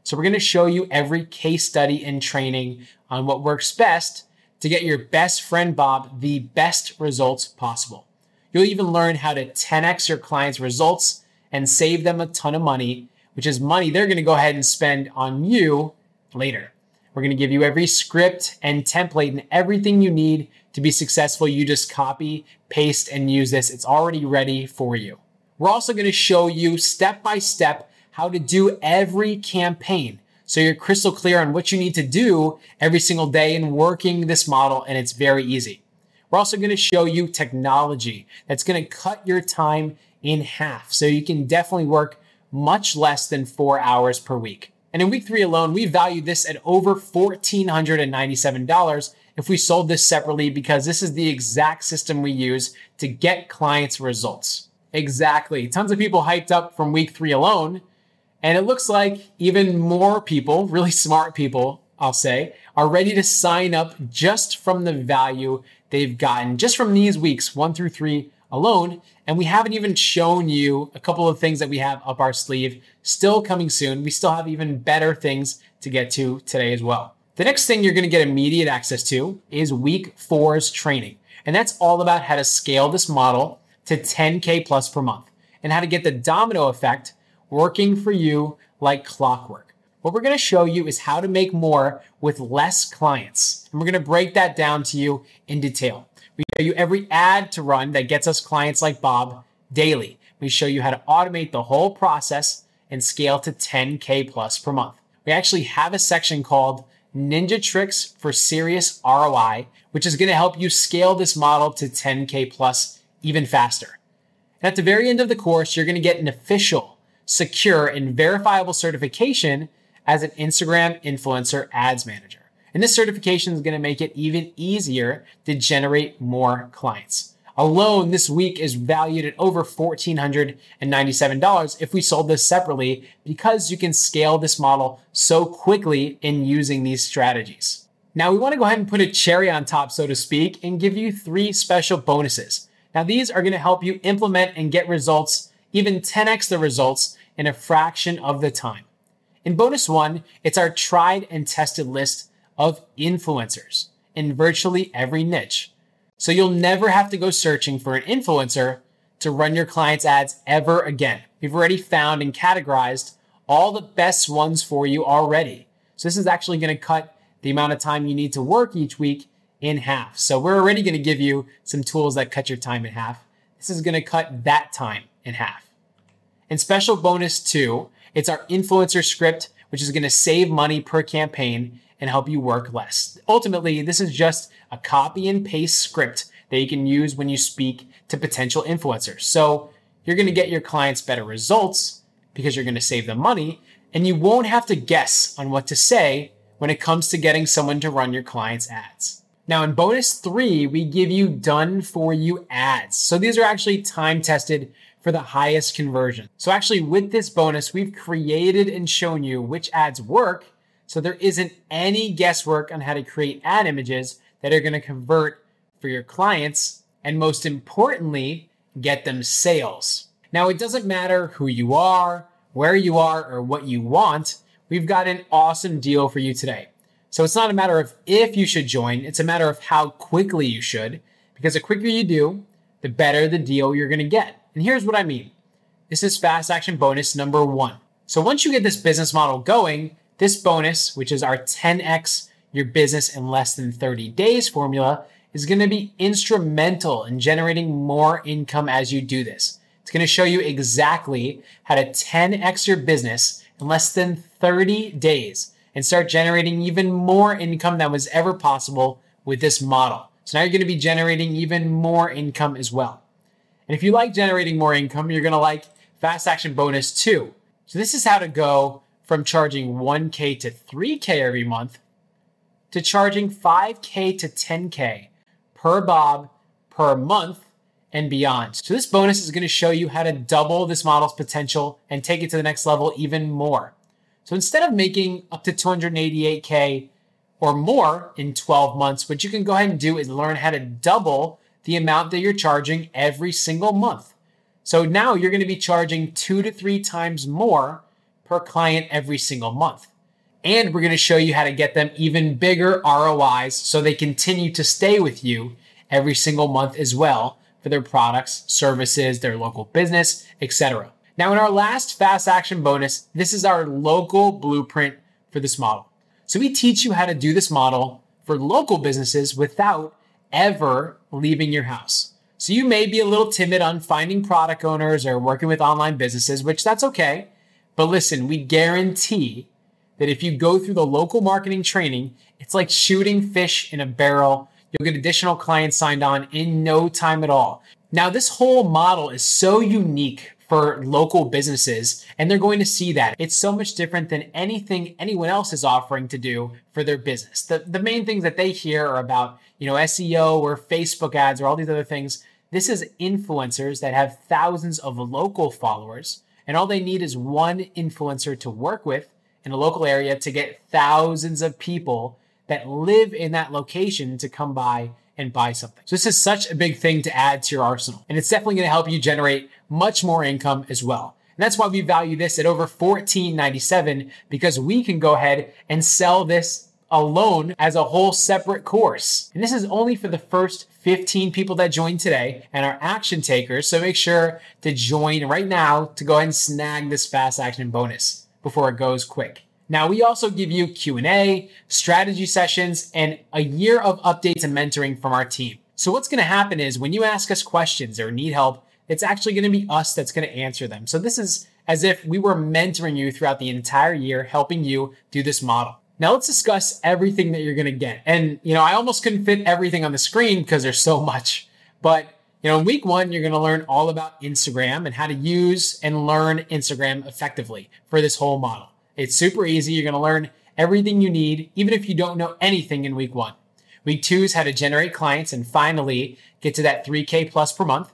So we're going to show you every case study and training on what works best to get your best friend Bob the best results possible. You'll even learn how to 10x your clients' results and save them a ton of money, which is money they're going to go ahead and spend on you later. We're going to give you every script and template and everything you need to be successful. You just copy, paste, and use this. It's already ready for you. We're also going to show you step by step how to do every campaign, so you're crystal clear on what you need to do every single day in working this model, and it's very easy. We're also going to show you technology that's going to cut your time in half, so you can definitely work much less than 4 hours per week. And in week 3 alone, we value this at over $1,497 if we sold this separately, because this is the exact system we use to get clients results. Exactly. Tons of people hyped up from week 3 alone. And it looks like even more people, really smart people, I'll say, are ready to sign up just from the value they've gotten just from these weeks 1 through 3 alone. And we haven't even shown you a couple of things that we have up our sleeve still coming soon. We still have even better things to get to today as well. The next thing you're going to get immediate access to is week 4's training. And that's all about how to scale this model to 10K plus per month and how to get the domino effect working for you like clockwork. What we're going to show you is how to make more with less clients. And we're going to break that down to you in detail. We show you every ad to run that gets us clients like Bob daily. We show you how to automate the whole process and scale to 10K plus per month. We actually have a section called Ninja Tricks for Serious ROI, which is going to help you scale this model to 10K plus even faster. And at the very end of the course, you're going to get an official, secure, and verifiable certification as an Instagram influencer ads manager. And this certification is going to make it even easier to generate more clients. Alone this week is valued at over $1,497 if we sold this separately, because you can scale this model so quickly in using these strategies. Now we want to go ahead and put a cherry on top, so to speak, and give you 3 special bonuses. Now these are going to help you implement and get results, even 10x the results in a fraction of the time. In bonus 1, it's our tried and tested list of influencers in virtually every niche. So you'll never have to go searching for an influencer to run your clients' ads ever again. We've already found and categorized all the best ones for you already. So this is actually going to cut the amount of time you need to work each week in half. So we're already going to give you some tools that cut your time in half. This is going to cut that time in half. And special bonus 2, it's our influencer script, which is going to save money per campaign and help you work less. Ultimately, this is just a copy and paste script that you can use when you speak to potential influencers. So you're going to get your clients better results because you're going to save them money, and you won't have to guess on what to say when it comes to getting someone to run your clients' ads. Now in bonus 3, we give you done for you ads. So these are actually time tested for the highest conversion. So actually with this bonus, we've created and shown you which ads work, so there isn't any guesswork on how to create ad images that are going to convert for your clients, and most importantly, get them sales. Now, it doesn't matter who you are, where you are, or what you want. We've got an awesome deal for you today. So it's not a matter of if you should join, it's a matter of how quickly you should, because the quicker you do, the better the deal you're going to get. And here's what I mean. This is fast action bonus number 1. So once you get this business model going, this bonus, which is our 10x your business in less than 30 days formula, is going to be instrumental in generating more income as you do this. It's going to show you exactly how to 10x your business in less than 30 days and start generating even more income than was ever possible with this model. So now you're going to be generating even more income as well. And if you like generating more income, you're going to like fast action bonus 2. So this is how to go from charging 1K to 3K every month to charging 5K to 10K per bob per month and beyond. So this bonus is going to show you how to double this model's potential and take it to the next level even more. So instead of making up to 288K or more in 12 months, what you can go ahead and do is learn how to double the amount that you're charging every single month. So now you're going to be charging 2 to 3 times more per client every single month. And we're going to show you how to get them even bigger ROIs so they continue to stay with you every single month as well for their products, services, their local business, etc. Now in our last fast action bonus, this is our local blueprint for this model. So we teach you how to do this model for local businesses without ever leaving your house. So you may be a little timid on finding product owners or working with online businesses, which that's okay. But listen, we guarantee that if you go through the local marketing training, it's like shooting fish in a barrel. You'll get additional clients signed on in no time at all. Now, this whole model is so unique for local businesses, and they're going to see that. It's so much different than anything anyone else is offering to do for their business. The main things that they hear are about, SEO or Facebook ads or all these other things. This is influencers that have thousands of local followers, and all they need is one influencer to work with in a local area to get thousands of people that live in that location to come by and buy something. So this is such a big thing to add to your arsenal. And it's definitely going to help you generate much more income as well. And that's why we value this at over $14.97, because we can go ahead and sell this alone as a whole separate course. And this is only for the first 15 people that join today and are action takers. So make sure to join right now to go ahead and snag this fast action bonus before it goes quick. Now, we also give you Q&A, strategy sessions, and a year of updates and mentoring from our team. So what's going to happen is when you ask us questions or need help, it's actually going to be us that's going to answer them. So this is as if we were mentoring you throughout the entire year, helping you do this model. Now let's discuss everything that you're going to get. And, I almost couldn't fit everything on the screen because there's so much. But, in week 1, you're going to learn all about Instagram and how to use and learn Instagram effectively for this whole model. It's super easy. You're going to learn everything you need, even if you don't know anything in week 1. Week 2 is how to generate clients and finally get to that 3K plus per month.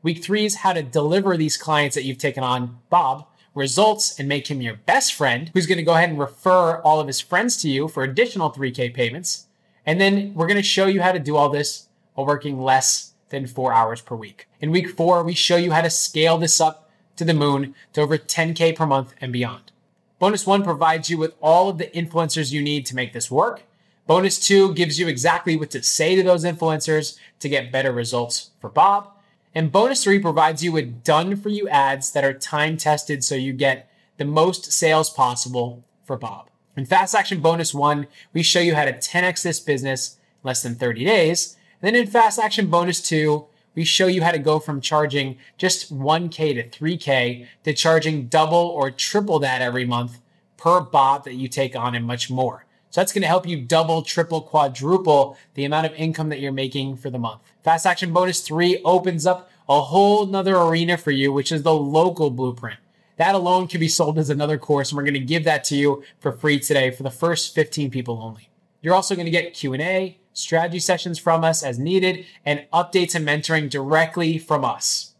Week 3 is how to deliver these clients that you've taken on, Bob, results and make him your best friend, who's going to go ahead and refer all of his friends to you for additional 3K payments. And then we're going to show you how to do all this while working less than 4 hours per week. In week 4, we show you how to scale this up to the moon to over 10K per month and beyond. Bonus 1 provides you with all of the influencers you need to make this work. Bonus 2 gives you exactly what to say to those influencers to get better results for Bob. And bonus 3 provides you with done-for-you ads that are time-tested so you get the most sales possible for Bob. In Fast Action Bonus 1, we show you how to 10x this business in less than 30 days. And then in Fast Action Bonus 2, we show you how to go from charging just 1K to 3K to charging double or triple that every month per Bob that you take on and much more. So that's going to help you double, triple, quadruple the amount of income that you're making for the month. Fast Action Bonus 3 opens up a whole nother arena for you, which is the local blueprint. That alone can be sold as another course, and we're going to give that to you for free today for the first 15 people only. You're also going to get Q&A, strategy sessions from us as needed, and updates and mentoring directly from us.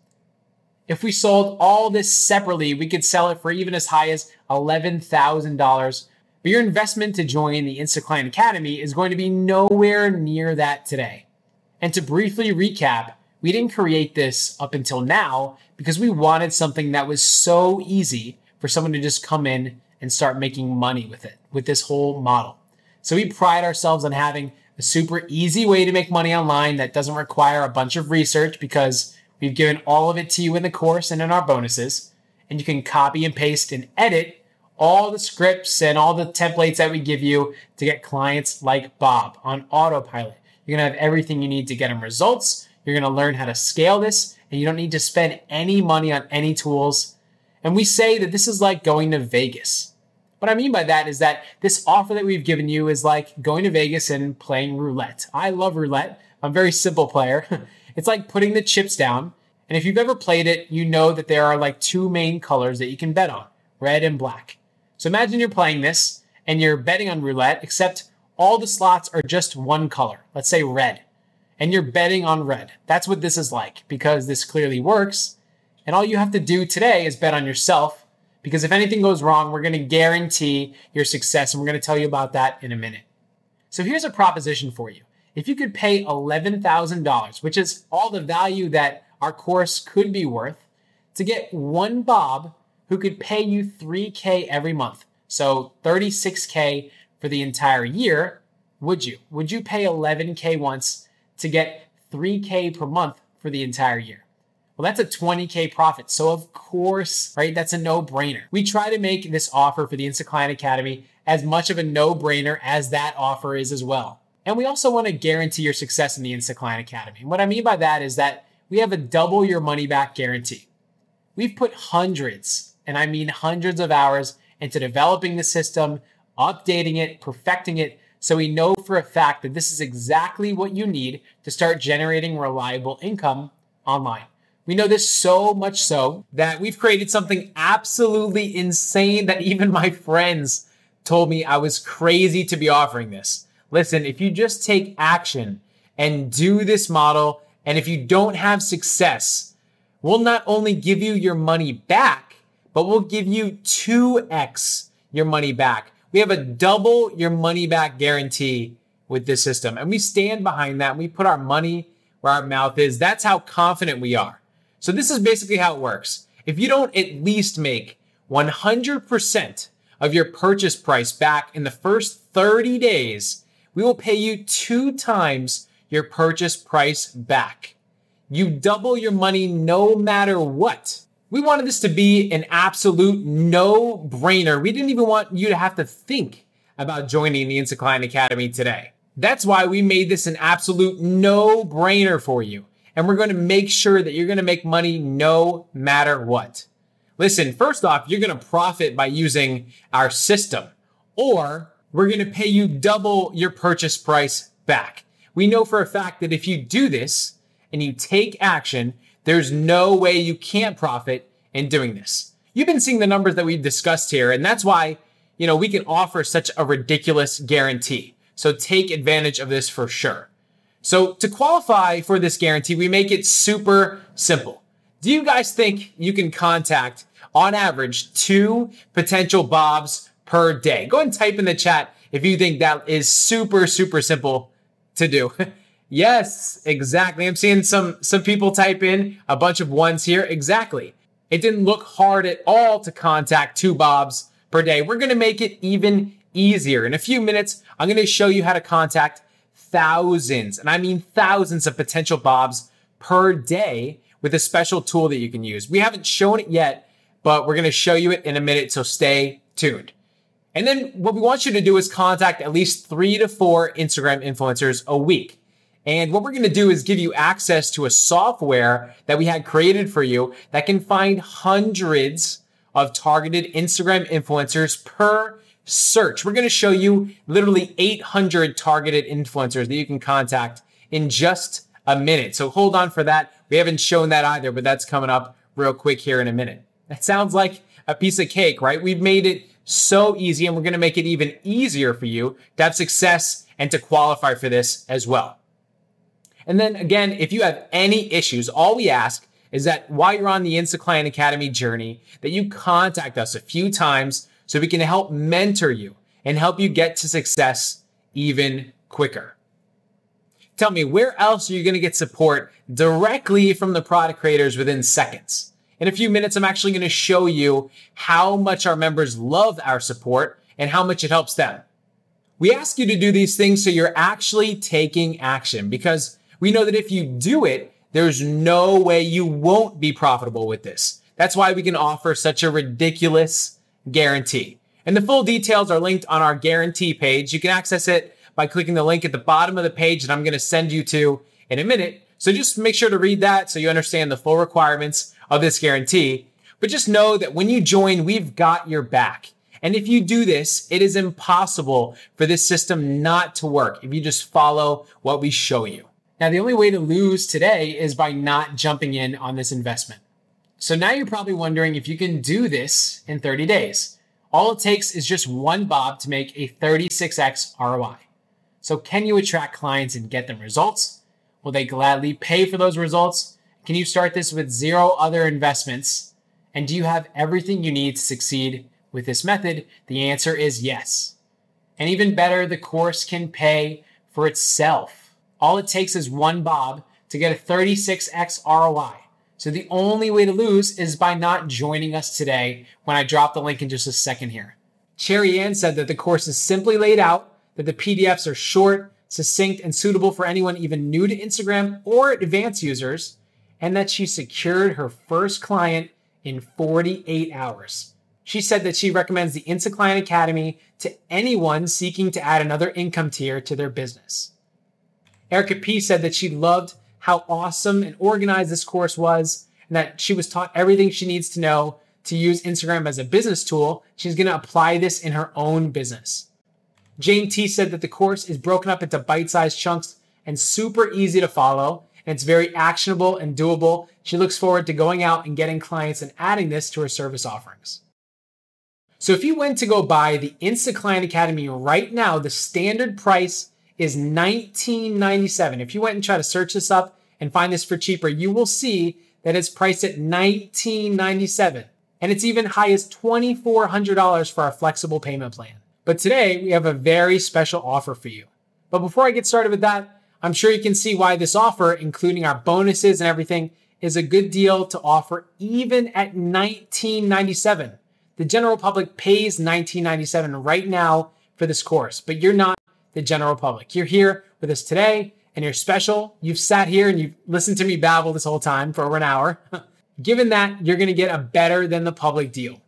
If we sold all this separately, we could sell it for even as high as $11,000. But your investment to join the Insta Client Academy is going to be nowhere near that today. And to briefly recap, we didn't create this up until now because we wanted something that was so easy for someone to just come in and start making money with it, with this whole model. So we pride ourselves on having a super easy way to make money online that doesn't require a bunch of research because we've given all of it to you in the course and in our bonuses. And you can copy and paste and edit all the scripts and all the templates that we give you to get clients like Bob on autopilot. You're going to have everything you need to get them results. You're going to learn how to scale this, and you don't need to spend any money on any tools. And we say that this is like going to Vegas. What I mean by that is that this offer that we've given you is like going to Vegas and playing roulette. I love roulette. I'm a very simple player. It's like putting the chips down. And if you've ever played it, you know that there are like 2 main colors that you can bet on, red and black. So imagine you're playing this and you're betting on roulette, except all the slots are just one color. Let's say red. And you're betting on red. That's what this is like because this clearly works. And all you have to do today is bet on yourself because if anything goes wrong, we're going to guarantee your success. And we're going to tell you about that in a minute. So here's a proposition for you. If you could pay $11,000, which is all the value that our course could be worth, to get one Bob who could pay you 3K every month, so 36K for the entire year, would you? Would you pay 11K once to get 3K per month for the entire year? Well, that's a 20K profit. So of course, right, that's a no-brainer. We try to make this offer for the Insta Client Academy as much of a no-brainer as that offer is as well. And we also want to guarantee your success in the Insta Client Academy. And what I mean by that is that we have a double your money back guarantee. We've put hundreds, and I mean hundreds of hours into developing the system, updating it, perfecting it, so we know for a fact that this is exactly what you need to start generating reliable income online. We know this so much so that we've created something absolutely insane that even my friends told me I was crazy to be offering this. Listen, if you just take action and do this model, and if you don't have success, we'll not only give you your money back, but we'll give you 2x your money back. We have a double your money back guarantee with this system. And we stand behind that. And we put our money where our mouth is. That's how confident we are. So this is basically how it works. If you don't at least make 100% of your purchase price back in the first 30 days, we will pay you 2 times your purchase price back. You double your money no matter what. We wanted this to be an absolute no-brainer. We didn't even want you to have to think about joining the Insta Client Academy today. That's why we made this an absolute no-brainer for you. And we're going to make sure that you're going to make money no matter what. Listen, first off, you're going to profit by using our system, or we're going to pay you double your purchase price back. We know for a fact that if you do this and you take action, there's no way you can't profit in doing this. You've been seeing the numbers that we've discussed here, and that's why we can offer such a ridiculous guarantee. So take advantage of this for sure. So to qualify for this guarantee, we make it super simple. Do you guys think you can contact, on average, 2 potential Bobs per day? Go ahead and type in the chat if you think that is super, super simple to do. Yes, exactly. I'm seeing some people type in a bunch of ones here. Exactly. It didn't look hard at all to contact 2 Bobs per day. We're going to make it even easier. In a few minutes, I'm going to show you how to contact thousands, and I mean thousands of potential Bobs per day with a special tool that you can use. We haven't shown it yet, but we're going to show you it in a minute, so stay tuned. And then what we want you to do is contact at least 3 to 4 Instagram influencers a week. And what we're going to do is give you access to a software that we had created for you that can find hundreds of targeted Instagram influencers per search. We're going to show you literally 800 targeted influencers that you can contact in just a minute. So hold on for that. We haven't shown that either, but that's coming up real quick here in a minute. That sounds like a piece of cake, right? We've made it so easy, and we're going to make it even easier for you to have success and to qualify for this as well. And then again, if you have any issues, all we ask is that while you're on the Insta Client Academy journey, that you contact us a few times so we can help mentor you and help you get to success even quicker. Tell me, where else are you going to get support directly from the product creators within seconds? In a few minutes, I'm actually going to show you how much our members love our support and how much it helps them. We ask you to do these things so you're actually taking action, because we know that if you do it, there's no way you won't be profitable with this. That's why we can offer such a ridiculous guarantee. And the full details are linked on our guarantee page. You can access it by clicking the link at the bottom of the page that I'm going to send you to in a minute. So just make sure to read that so you understand the full requirements of this guarantee. But just know that when you join, we've got your back. And if you do this, it is impossible for this system not to work if you just follow what we show you. Now, the only way to lose today is by not jumping in on this investment. So now you're probably wondering if you can do this in 30 days. All it takes is just 1 Bob to make a 36x ROI. So can you attract clients and get them results? Will they gladly pay for those results? Can you start this with 0 other investments? And do you have everything you need to succeed with this method? The answer is yes. And even better, the course can pay for itself. All it takes is 1 Bob to get a 36x ROI. So the only way to lose is by not joining us today when I drop the link in just a second here. Cherry Ann said that the course is simply laid out, that the PDFs are short, succinct, and suitable for anyone even new to Instagram or advanced users, and that she secured her first client in 48 hours. She said that she recommends the Insta Client Academy to anyone seeking to add another income tier to their business. Erica P said that she loved how awesome and organized this course was, and that she was taught everything she needs to know to use Instagram as a business tool. She's going to apply this in her own business. Jane T said that the course is broken up into bite-sized chunks and super easy to follow, and it's very actionable and doable. She looks forward to going out and getting clients and adding this to her service offerings. So if you went to go buy the Insta Client Academy right now, the standard price is $19.97. If you went and try to search this up and find this for cheaper, you will see that it's priced at $19.97. And it's even high as $2,400 for our flexible payment plan. But today we have a very special offer for you. But before I get started with that, I'm sure you can see why this offer, including our bonuses and everything, is a good deal to offer even at $19.97. The general public pays $19.97 right now for this course, but you're not the general public. You're here with us today and you're special. You've sat here and you've listened to me babble this whole time for over an hour. Given that, you're going to get a better than the public deal.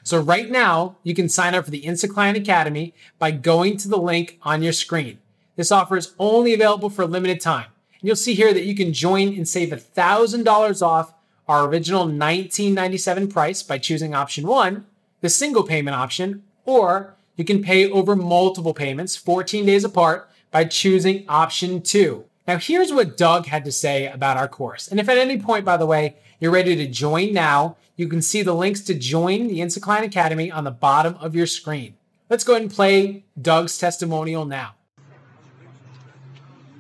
So right now, you can sign up for the Insta Client Academy by going to the link on your screen. This offer is only available for a limited time. And you'll see here that you can join and save $1,000 off our original $19.97 price by choosing option 1, the single payment option, or you can pay over multiple payments, 14 days apart, by choosing option 2. Now, here's what Doug had to say about our course. And if at any point, by the way, You're ready to join now. You can see the links to join the Insta Client Academy on the bottom of your screen. Let's go ahead and play Doug's testimonial now.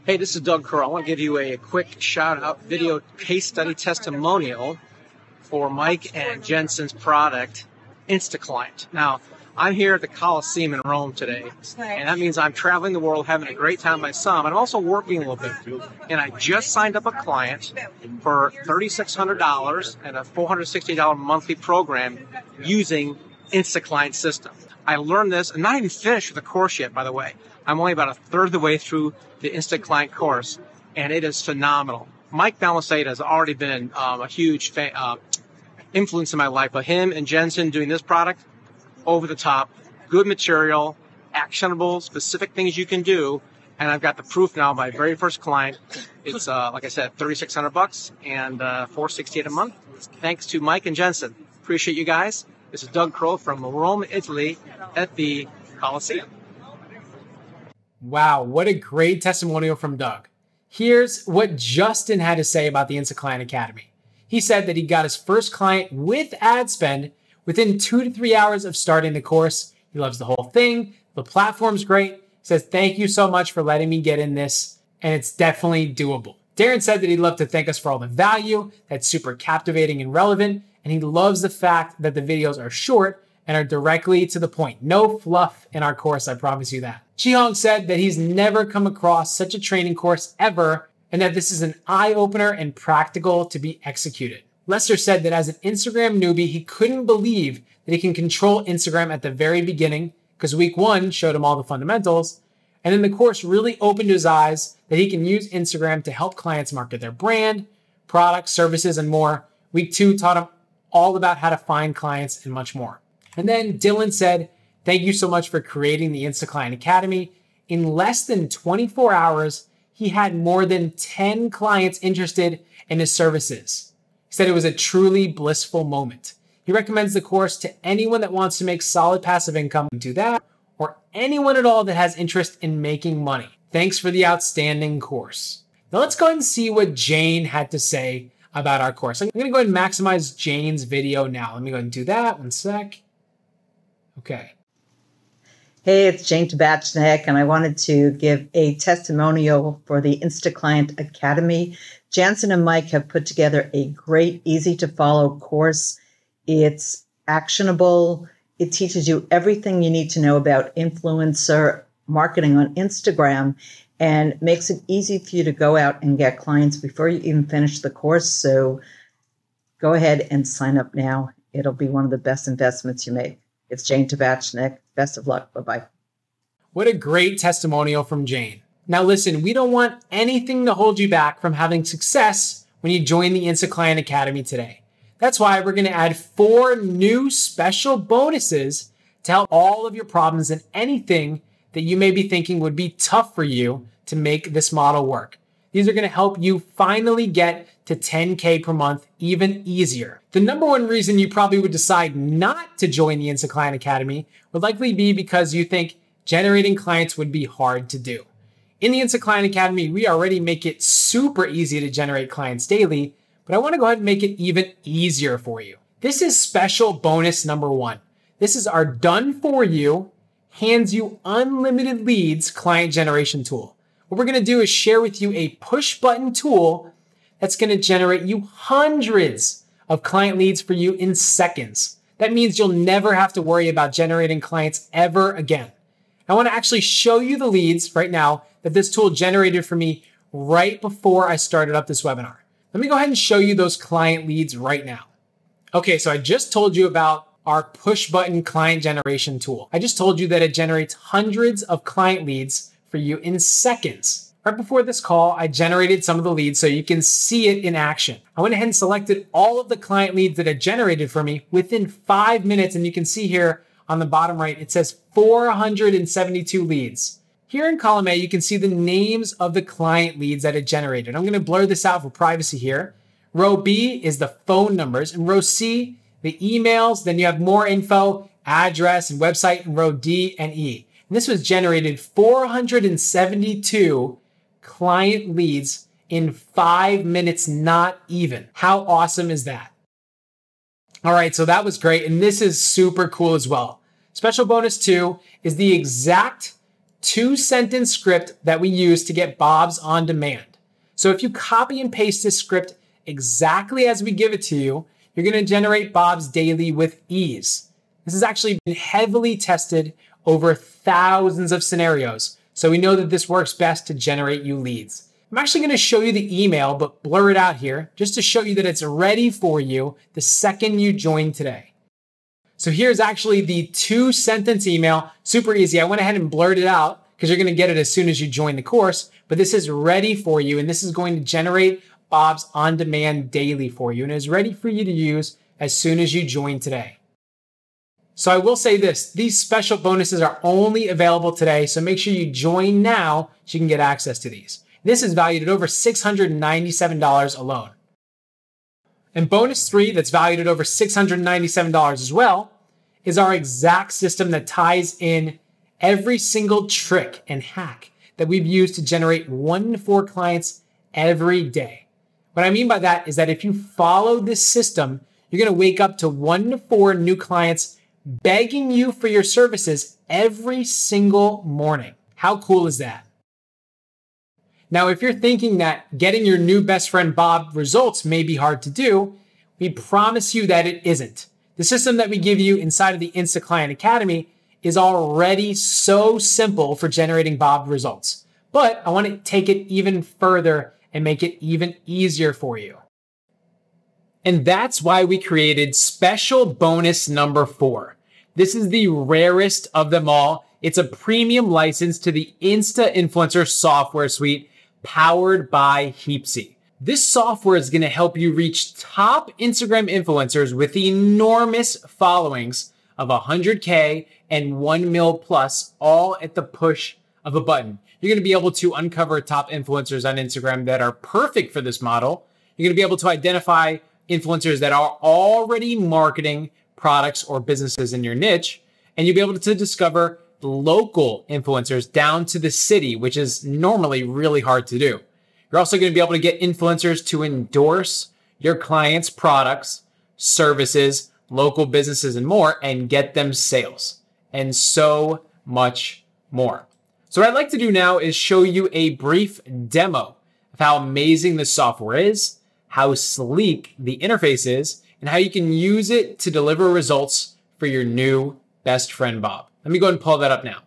Hey, this is Doug Curl. I want to give you a quick shout out video case study testimonial for Mike and Jensen's product, Insta Client. Now, I'm here at the Coliseum in Rome today, and that means I'm traveling the world, having a great time by some, and also working a little bit. And I just signed up a client for $3,600 and a $460 monthly program using Insta Client system. I learned this, and not even finished with the course yet, by the way. I'm only about a third of the way through the Insta Client course, and it is phenomenal. Mike Balmaceda has already been a huge influence in my life, but him and Jensen doing this product, over the top, good material, actionable, specific things you can do, and I've got the proof now. My very first client, it's like I said, $3,600 and $468 a month. Thanks to Mike and Jensen. Appreciate you guys. This is Doug Crow from Rome, Italy, at the Coliseum. Wow, what a great testimonial from Doug. Here's what Justin had to say about the Insta Client Academy. He said that he got his first client with ad spend within 2 to 3 hours of starting the course. He loves the whole thing. The platform's great. He says, thank you so much for letting me get in this, and it's definitely doable. Darren said that he'd love to thank us for all the value. That's super captivating and relevant, and he loves the fact that the videos are short and are directly to the point. No fluff in our course, I promise you that. Chi-Hong said that he's never come across such a training course ever, and that this is an eye-opener and practical to be executed. Lester said that as an Instagram newbie, he couldn't believe that he can control Instagram at the very beginning because week 1 showed him all the fundamentals. And then the course really opened his eyes that he can use Instagram to help clients market their brand, products, services, and more. Week 2 taught him all about how to find clients and much more. And then Dylan said, thank you so much for creating the Insta Client Academy. In less than 24 hours, he had more than 10 clients interested in his services. He said it was a truly blissful moment. He recommends the course to anyone that wants to make solid passive income and do that, or anyone at all that has interest in making money. Thanks for the outstanding course. Now let's go ahead and see what Jane had to say about our course. I'm gonna go ahead and maximize Jane's video now. Let me go ahead and do that, 1 sec. Okay. Hey, it's Jane Tabachnik, and I wanted to give a testimonial for the Insta Client Academy. Jansen and Mike have put together a great, easy-to-follow course. It's actionable. It teaches you everything you need to know about influencer marketing on Instagram and makes it easy for you to go out and get clients before you even finish the course. So go ahead and sign up now. It'll be one of the best investments you make. It's Jane Tabachnik. Best of luck. Bye-bye. What a great testimonial from Jane. Now listen, we don't want anything to hold you back from having success when you join the Insta Client Academy today. That's why we're going to add 4 new special bonuses to help all of your problems and anything that you may be thinking would be tough for you to make this model work. These are going to help you finally get to 10K per month even easier. The number one reason you probably would decide not to join the Insta Client Academy would likely be because you think generating clients would be hard to do. In the Insta Client Academy, we already make it super easy to generate clients daily, but I want to go ahead and make it even easier for you. This is special bonus number 1. This is our done for you, hands you unlimited leads client generation tool. What we're going to do is share with you a push button tool that's going to generate you hundreds of client leads for you in seconds. That means you'll never have to worry about generating clients ever again. I want to actually show you the leads right now that this tool generated for me right before I started up this webinar. Let me go ahead and show you those client leads right now. Okay, so I just told you about our push button client generation tool. I just told you that it generates hundreds of client leads for you in seconds. Right before this call, I generated some of the leads so you can see it in action. I went ahead and selected all of the client leads that it generated for me within 5 minutes, and you can see here on the bottom right, it says 472 leads. Here in column A, you can see the names of the client leads that it generated. I'm going to blur this out for privacy here. Row B is the phone numbers, and row C, the emails. Then you have more info, address, and website in row D and E. And this was generated 472 client leads in 5 minutes, not even. How awesome is that? All right, so that was great. And this is super cool as well. Special bonus 2 is the exact 2-sentence script that we use to get Bob's on demand. So if you copy and paste this script exactly as we give it to you, you're going to generate Bob's daily with ease. This has actually been heavily tested over thousands of scenarios. So we know that this works best to generate you leads. I'm actually going to show you the email, but blur it out here just to show you that it's ready for you the second you join today. So here's actually the 2-sentence email. Super easy. I went ahead and blurred it out because you're going to get it as soon as you join the course, but this is ready for you, and this is going to generate Bob's on-demand daily for you, and is ready for you to use as soon as you join today. So I will say this, these special bonuses are only available today, so make sure you join now so you can get access to these. This is valued at over $697 alone. And bonus 3 that's valued at over $697 as well is our exact system that ties in every single trick and hack that we've used to generate 1 to 4 clients every day. What I mean by that is that if you follow this system, you're going to wake up to 1 to 4 new clients begging you for your services every single morning. How cool is that? Now, if you're thinking that getting your new best friend Bob results may be hard to do, we promise you that it isn't. The system that we give you inside of the Insta Client Academy is already so simple for generating Bob results. But I want to take it even further and make it even easier for you. And that's why we created special bonus number 4. This is the rarest of them all. It's a premium license to the Insta Influencer software suite powered by Heapsy. This software is going to help you reach top Instagram influencers with enormous followings of 100K and 1 mil plus, all at the push of a button. You're going to be able to uncover top influencers on Instagram that are perfect for this model. You're going to be able to identify influencers that are already marketing products or businesses in your niche, and you'll be able to discover local influencers down to the city, which is normally really hard to do. You're also going to be able to get influencers to endorse your clients' products, services, local businesses, and more, and get them sales, and so much more. So what I'd like to do now is show you a brief demo of how amazing this software is, how sleek the interface is, and how you can use it to deliver results for your new best friend Bob. Let me go ahead and pull that up now.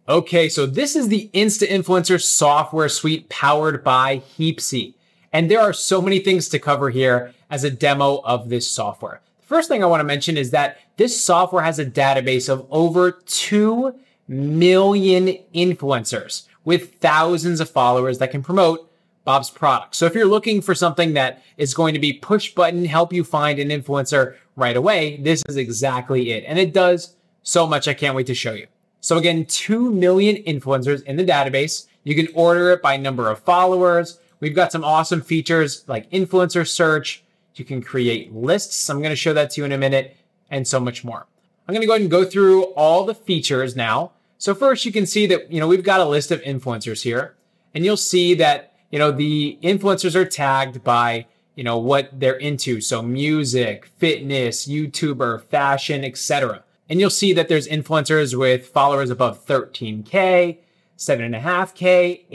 Okay, so this is the Insta Influencer software suite powered by Heapsy. And there are so many things to cover here as a demo of this software. The first thing I want to mention is that this software has a database of over 2 million influencers with thousands of followers that can promote Bob's product. So if you're looking for something that is going to be push button, help you find an influencer right away, this is exactly it. And it does so much. I can't wait to show you. So again, 2 million influencers in the database. You can order it by number of followers. We've got some awesome features like influencer search. You can create lists. I'm going to show that to you in a minute, and so much more. I'm going to go ahead and go through all the features now. So first you can see that, we've got a list of influencers here, and you'll see that, the influencers are tagged by, what they're into. So music, fitness, YouTuber, fashion, etc. And you'll see that there's influencers with followers above 13K, 7.5K,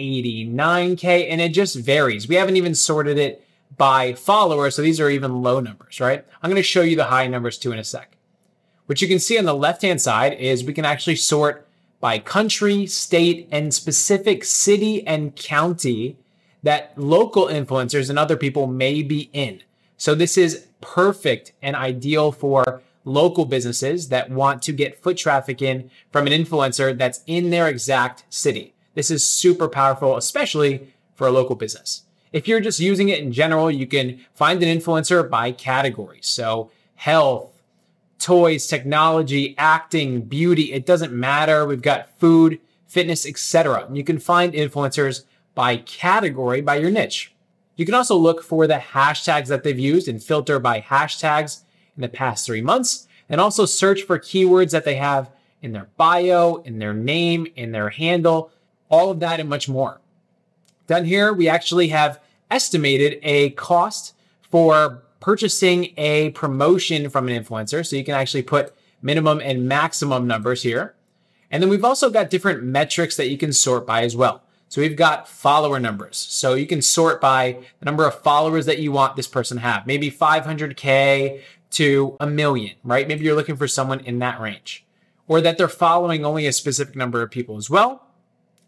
89K, and it just varies. We haven't even sorted it by followers, so these are even low numbers, right? I'm going to show you the high numbers too in a sec. What you can see on the left-hand side is we can actually sort by country, state, and specific city and county that local influencers and other people may be in. So this is perfect and ideal for local businesses that want to get foot traffic in from an influencer that's in their exact city. This is super powerful, especially for a local business. If you're just using it in general, you can find an influencer by category. So health, toys, technology, acting, beauty, it doesn't matter. We've got food, fitness, etc. You can find influencers by category, by your niche. You can also look for the hashtags that they've used and filter by hashtags in the past 3 months, and also search for keywords that they have in their bio, in their name, in their handle, all of that and much more. Down here, we actually have estimated a cost for purchasing a promotion from an influencer. So you can actually put minimum and maximum numbers here. And then we've also got different metrics that you can sort by as well. So we've got follower numbers. So you can sort by the number of followers that you want this person to have. Maybe 500K to 1 million, right? Maybe you're looking for someone in that range. Or that they're following only a specific number of people as well.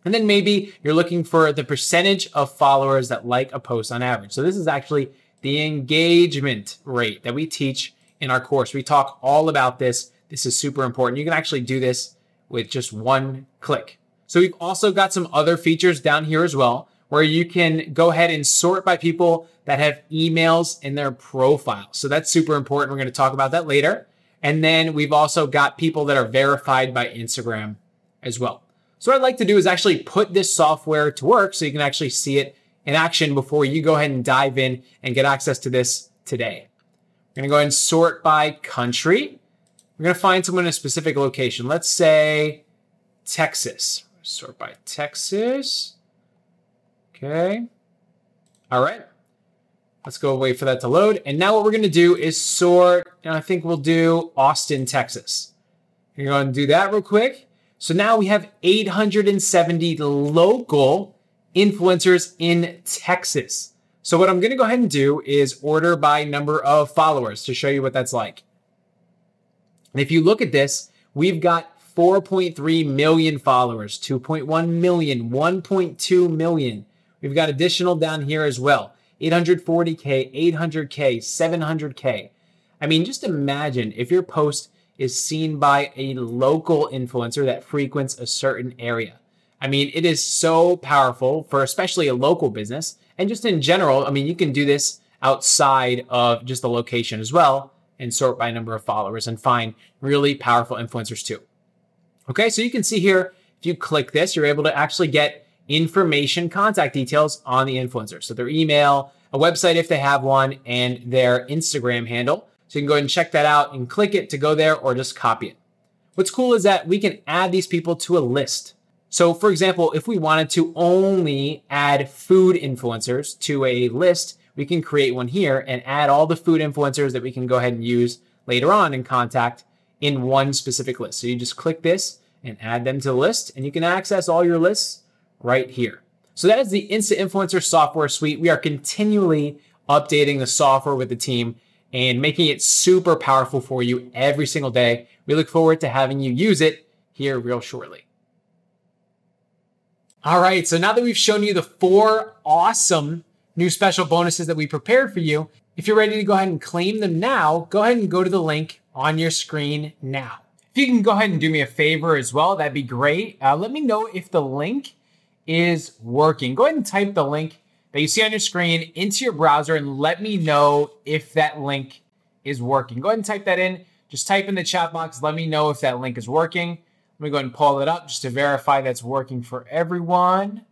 And then maybe you're looking for the percentage of followers that like a post on average. So this is actually the engagement rate that we teach in our course. We talk all about this. This is super important. You can actually do this with just one click. So we've also got some other features down here as well, where you can go ahead and sort by people that have emails in their profile. So that's super important. We're going to talk about that later. And then we've also got people that are verified by Instagram as well. So what I'd like to do is actually put this software to work so you can actually see it in action before you go ahead and dive in and get access to this today. We're going to go ahead and sort by country. We're going to find someone in a specific location. Let's say Texas. Sort by Texas. Okay. All right. Let's go wait for that to load. And now what we're going to do is sort, and I think we'll do Austin, Texas. We're going to do that real quick. So now we have 870 local influencers in Texas. So what I'm going to go ahead and do is order by number of followers to show you what that's like. And if you look at this, we've got 4.3 million followers, 2.1 million, 1.2 million. We've got additional down here as well. 840K, 800K, 700K. I mean, just imagine if your post is seen by a local influencer that frequents a certain area. I mean, it is so powerful for especially a local business. And just in general, I mean, you can do this outside of just the location as well and sort by number of followers and find really powerful influencers too. Okay, so you can see here, if you click this, you're able to actually get information, contact details on the influencer. So their email, a website if they have one, and their Instagram handle. So you can go ahead and check that out and click it to go there or just copy it. What's cool is that we can add these people to a list. So for example, if we wanted to only add food influencers to a list, we can create one here and add all the food influencers that we can go ahead and use later on and contact in one specific list. So you just click this and add them to the list, and you can access all your lists right here. So that is the Insta Influencer software suite. We are continually updating the software with the team and making it super powerful for you every single day. We look forward to having you use it here real shortly. All right, so now that we've shown you the 4 awesome new special bonuses that we prepared for you, if you're ready to go ahead and claim them now, go ahead and go to the link on your screen now. If you can go ahead and do me a favor as well, that'd be great. Let me know if the link is working. Go ahead and type the link that you see on your screen into your browser and let me know if that link is working. Go ahead and type that in. Just type in the chat box. Let me know if that link is working. Let me go ahead and pull it up just to verify that's working for everyone.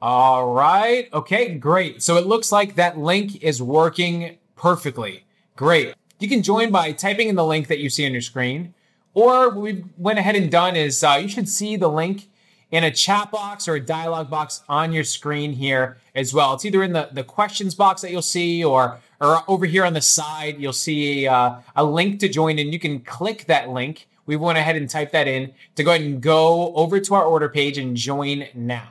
All right. Okay, great. So it looks like that link is working perfectly. Great. You can join by typing in the link that you see on your screen. Or what we went ahead and done is you should see the link in a chat box or a dialog box on your screen here as well. It's either in the questions box that you'll see or over here on the side, you'll see a link to join, and you can click that link. We went ahead and typed that in to go ahead and go over to our order page and join now.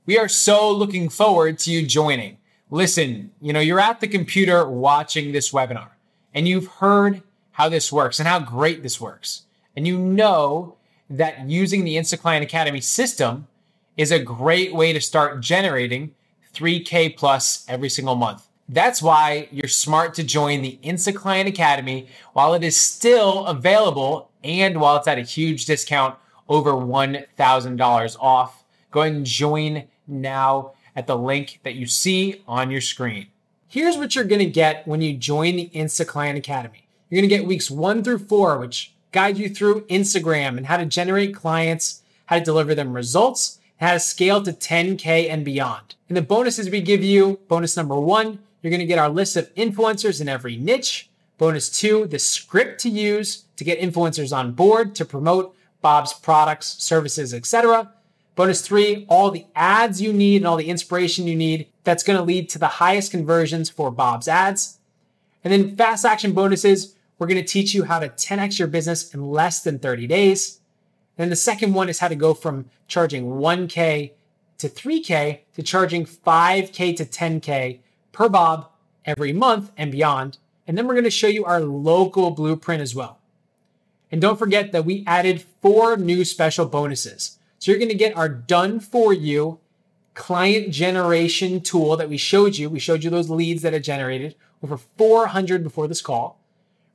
We are so looking forward to you joining. Listen, you're at the computer watching this webinar and you've heard how this works and how great this works. And you know that using the Insta Client Academy system is a great way to start generating 3K plus every single month. That's why you're smart to join the Insta Client Academy while it is still available and while it's at a huge discount over $1,000 off. Go ahead and join now at the link that you see on your screen. Here's what you're going to get when you join the Insta Client Academy. You're going to get weeks 1 through 4, which guide you through Instagram and how to generate clients, how to deliver them results, and how to scale to 10K and beyond. And the bonuses we give you, bonus number 1, you're going to get our list of influencers in every niche. Bonus 2, the script to use to get influencers on board to promote Bob's products, services, etc. Bonus 3, all the ads you need and all the inspiration you need. That's going to lead to the highest conversions for Bob's ads. And then fast action bonuses, we're going to teach you how to 10x your business in less than 30 days. Then the second one is how to go from charging 1K to 3K to charging 5K to 10K per Bob every month and beyond. And then we're going to show you our local blueprint as well. And don't forget that we added 4 new special bonuses. So you're going to get our done for you client generation tool that we showed you. We showed you those leads that it generated, over 400 before this call.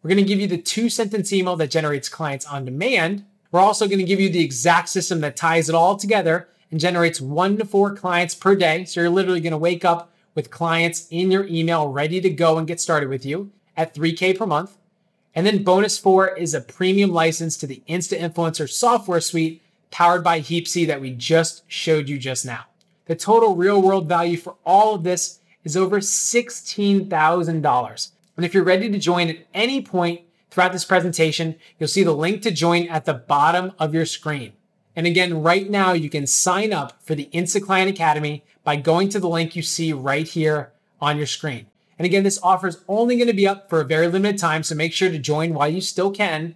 We're going to give you the 2-sentence email that generates clients on demand. We're also going to give you the exact system that ties it all together and generates 1 to 4 clients per day. So you're literally going to wake up with clients in your email ready to go and get started with you at 3K per month. And then bonus 4 is a premium license to the Insta Influencer software suite powered by Heapsy that we just showed you just now. The total real world value for all of this is over $16,000. And if you're ready to join at any point throughout this presentation, you'll see the link to join at the bottom of your screen. And again, right now you can sign up for the Insta Client Academy by going to the link you see right here on your screen. And again, this offer is only going to be up for a very limited time, so make sure to join while you still can.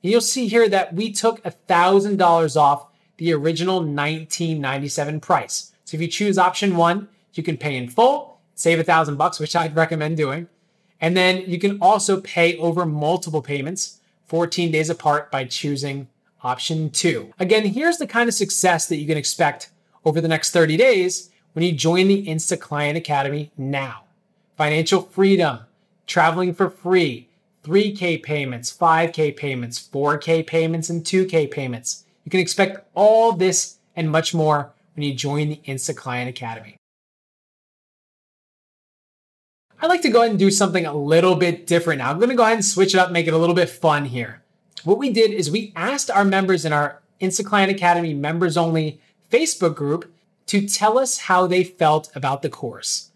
And you'll see here that we took $1,000 off the original $19.97 price. So if you choose option 1, you can pay in full, save $1,000, which I'd recommend doing. And then you can also pay over multiple payments, 14 days apart, by choosing option 2. Again, here's the kind of success that you can expect over the next 30 days when you join the Insta Client Academy now. Financial freedom, traveling for free, 3K payments, 5K payments, 4K payments, and 2K payments. You can expect all this and much more when you join the Insta Client Academy. I'd like to go ahead and do something a little bit different now. I'm going to go ahead and switch it up, make it a little bit fun here. What we did is we asked our members in our Insta Client Academy members only Facebook group to tell us how they felt about the course.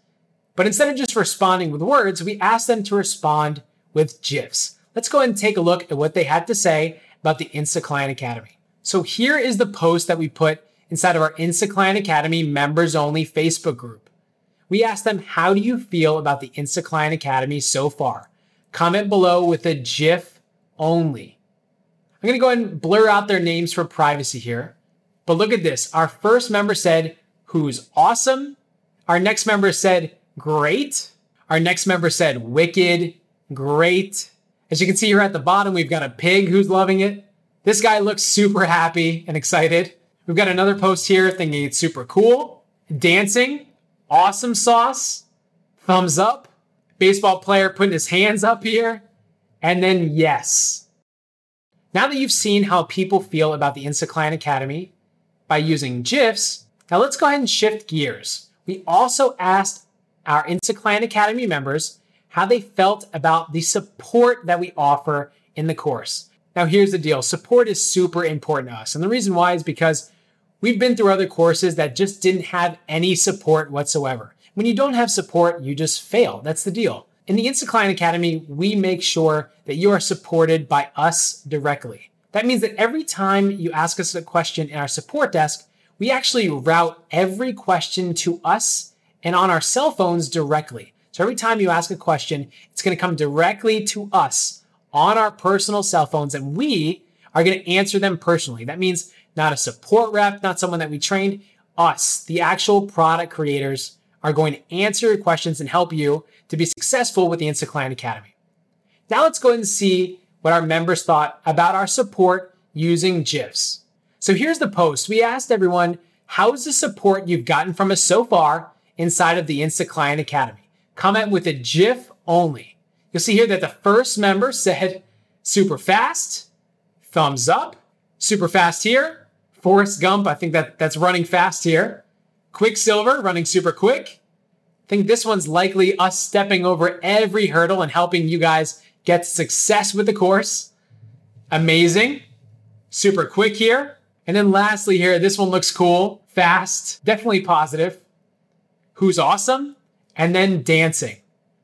But instead of just responding with words, we asked them to respond with GIFs. Let's go ahead and take a look at what they had to say about the Insta Client Academy. So here is the post that we put inside of our Insta Client Academy members only Facebook group. We asked them, how do you feel about the Insta Client Academy so far? Comment below with a GIF only. I'm going to go ahead and blur out their names for privacy here. But look at this. Our first member said, who's awesome. Our next member said, great. Our next member said, wicked, great. As you can see here at the bottom, we've got a pig who's loving it. This guy looks super happy and excited. We've got another post here thinking it's super cool. Dancing, awesome sauce, thumbs up. Baseball player putting his hands up here. And then yes. Now that you've seen how people feel about the Insta Client Academy by using GIFs, now let's go ahead and shift gears. We also asked our Insta Client Academy members how they felt about the support that we offer in the course. Now here's the deal. Support is super important to us. And the reason why is because we've been through other courses that just didn't have any support whatsoever. When you don't have support, you just fail. That's the deal. In the Insta Client Academy, we make sure that you are supported by us directly. That means that every time you ask us a question in our support desk, we actually route every question to us and on our cell phones directly. So every time you ask a question, it's going to come directly to us on our personal cell phones, and we are going to answer them personally. That means not a support rep, not someone that we trained. Us, the actual product creators, are going to answer your questions and help you to be successful with the Insta Client Academy. Now let's go ahead and see what our members thought about our support using GIFs. So here's the post. We asked everyone, how's the support you've gotten from us so far inside of the Insta Client Academy? Comment with a GIF only. You'll see here that the first member said, super fast, thumbs up, super fast here. Forrest Gump, I think that's running fast here. Quicksilver, running super quick. I think this one's likely us stepping over every hurdle and helping you guys get success with the course. Amazing. Super quick here. And then lastly here, this one looks cool, fast, definitely positive. Who's awesome? And then dancing.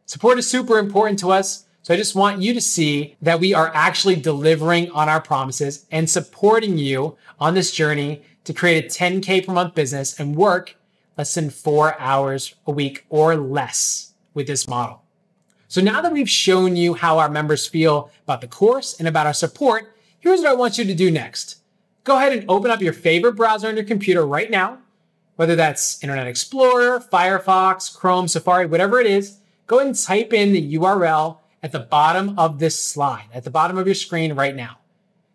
Support is super important to us. So I just want you to see that we are actually delivering on our promises and supporting you on this journey to create a 10K per month business and work less than 4 hours a week or less with this model. So now that we've shown you how our members feel about the course and about our support, here's what I want you to do next. Go ahead and open up your favorite browser on your computer right now, whether that's Internet Explorer, Firefox, Chrome, Safari, whatever it is. Go ahead and type in the URL at the bottom of this slide, at the bottom of your screen right now.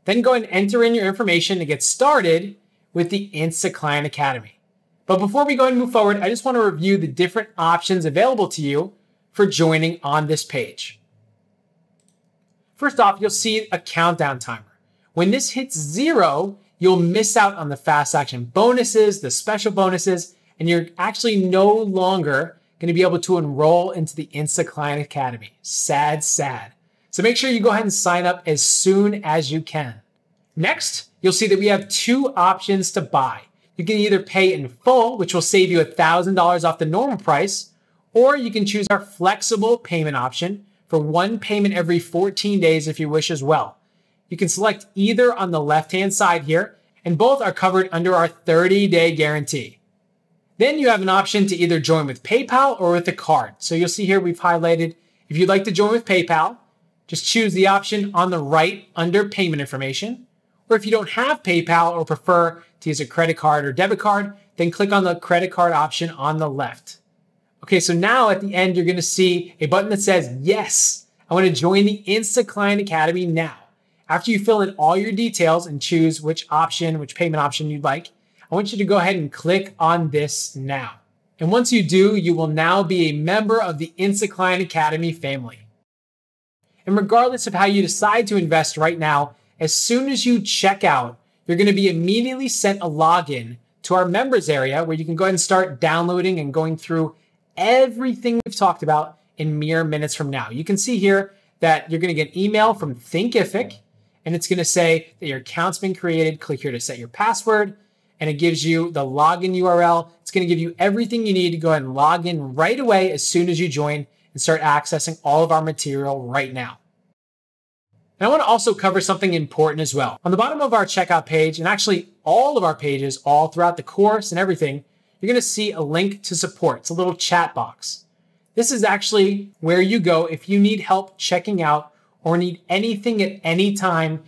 Then go ahead and enter in your information to get started with the Insta Client Academy. But before we go and move forward, I just want to review the different options available to you for joining on this page. First off, you'll see a countdown timer. When this hits 0, you'll miss out on the fast action bonuses, the special bonuses, and you're actually no longer going to be able to enroll into the Insta Client Academy. Sad, sad. So make sure you go ahead and sign up as soon as you can. Next, you'll see that we have 2 options to buy. You can either pay in full, which will save you $1,000 off the normal price, or you can choose our flexible payment option for 1 payment every 14 days if you wish as well. You can select either on the left-hand side here, and both are covered under our 30-day guarantee. Then you have an option to either join with PayPal or with a card. So you'll see here we've highlighted, if you'd like to join with PayPal, just choose the option on the right under payment information. Or if you don't have PayPal or prefer to use a credit card or debit card, then click on the credit card option on the left. Okay, so now at the end, you're gonna see a button that says, yes, I wanna join the Insta Client Academy now. After you fill in all your details and choose which payment option you'd like, I want you to go ahead and click on this now. And once you do, you will now be a member of the Insta Client Academy family. And regardless of how you decide to invest right now, as soon as you check out, you're going to be immediately sent a login to our members area where you can go ahead and start downloading and going through everything we've talked about in mere minutes from now. You can see here that you're going to get an email from Thinkific, and it's going to say that your account's been created. Click here to set your password, and it gives you the login URL. It's going to give you everything you need to go ahead and log in right away as soon as you join and start accessing all of our material right now. And I want to also cover something important as well. On the bottom of our checkout page, and actually all of our pages, all throughout the course and everything, you're going to see a link to support. It's a little chat box. This is actually where you go if you need help checking out or need anything at any time.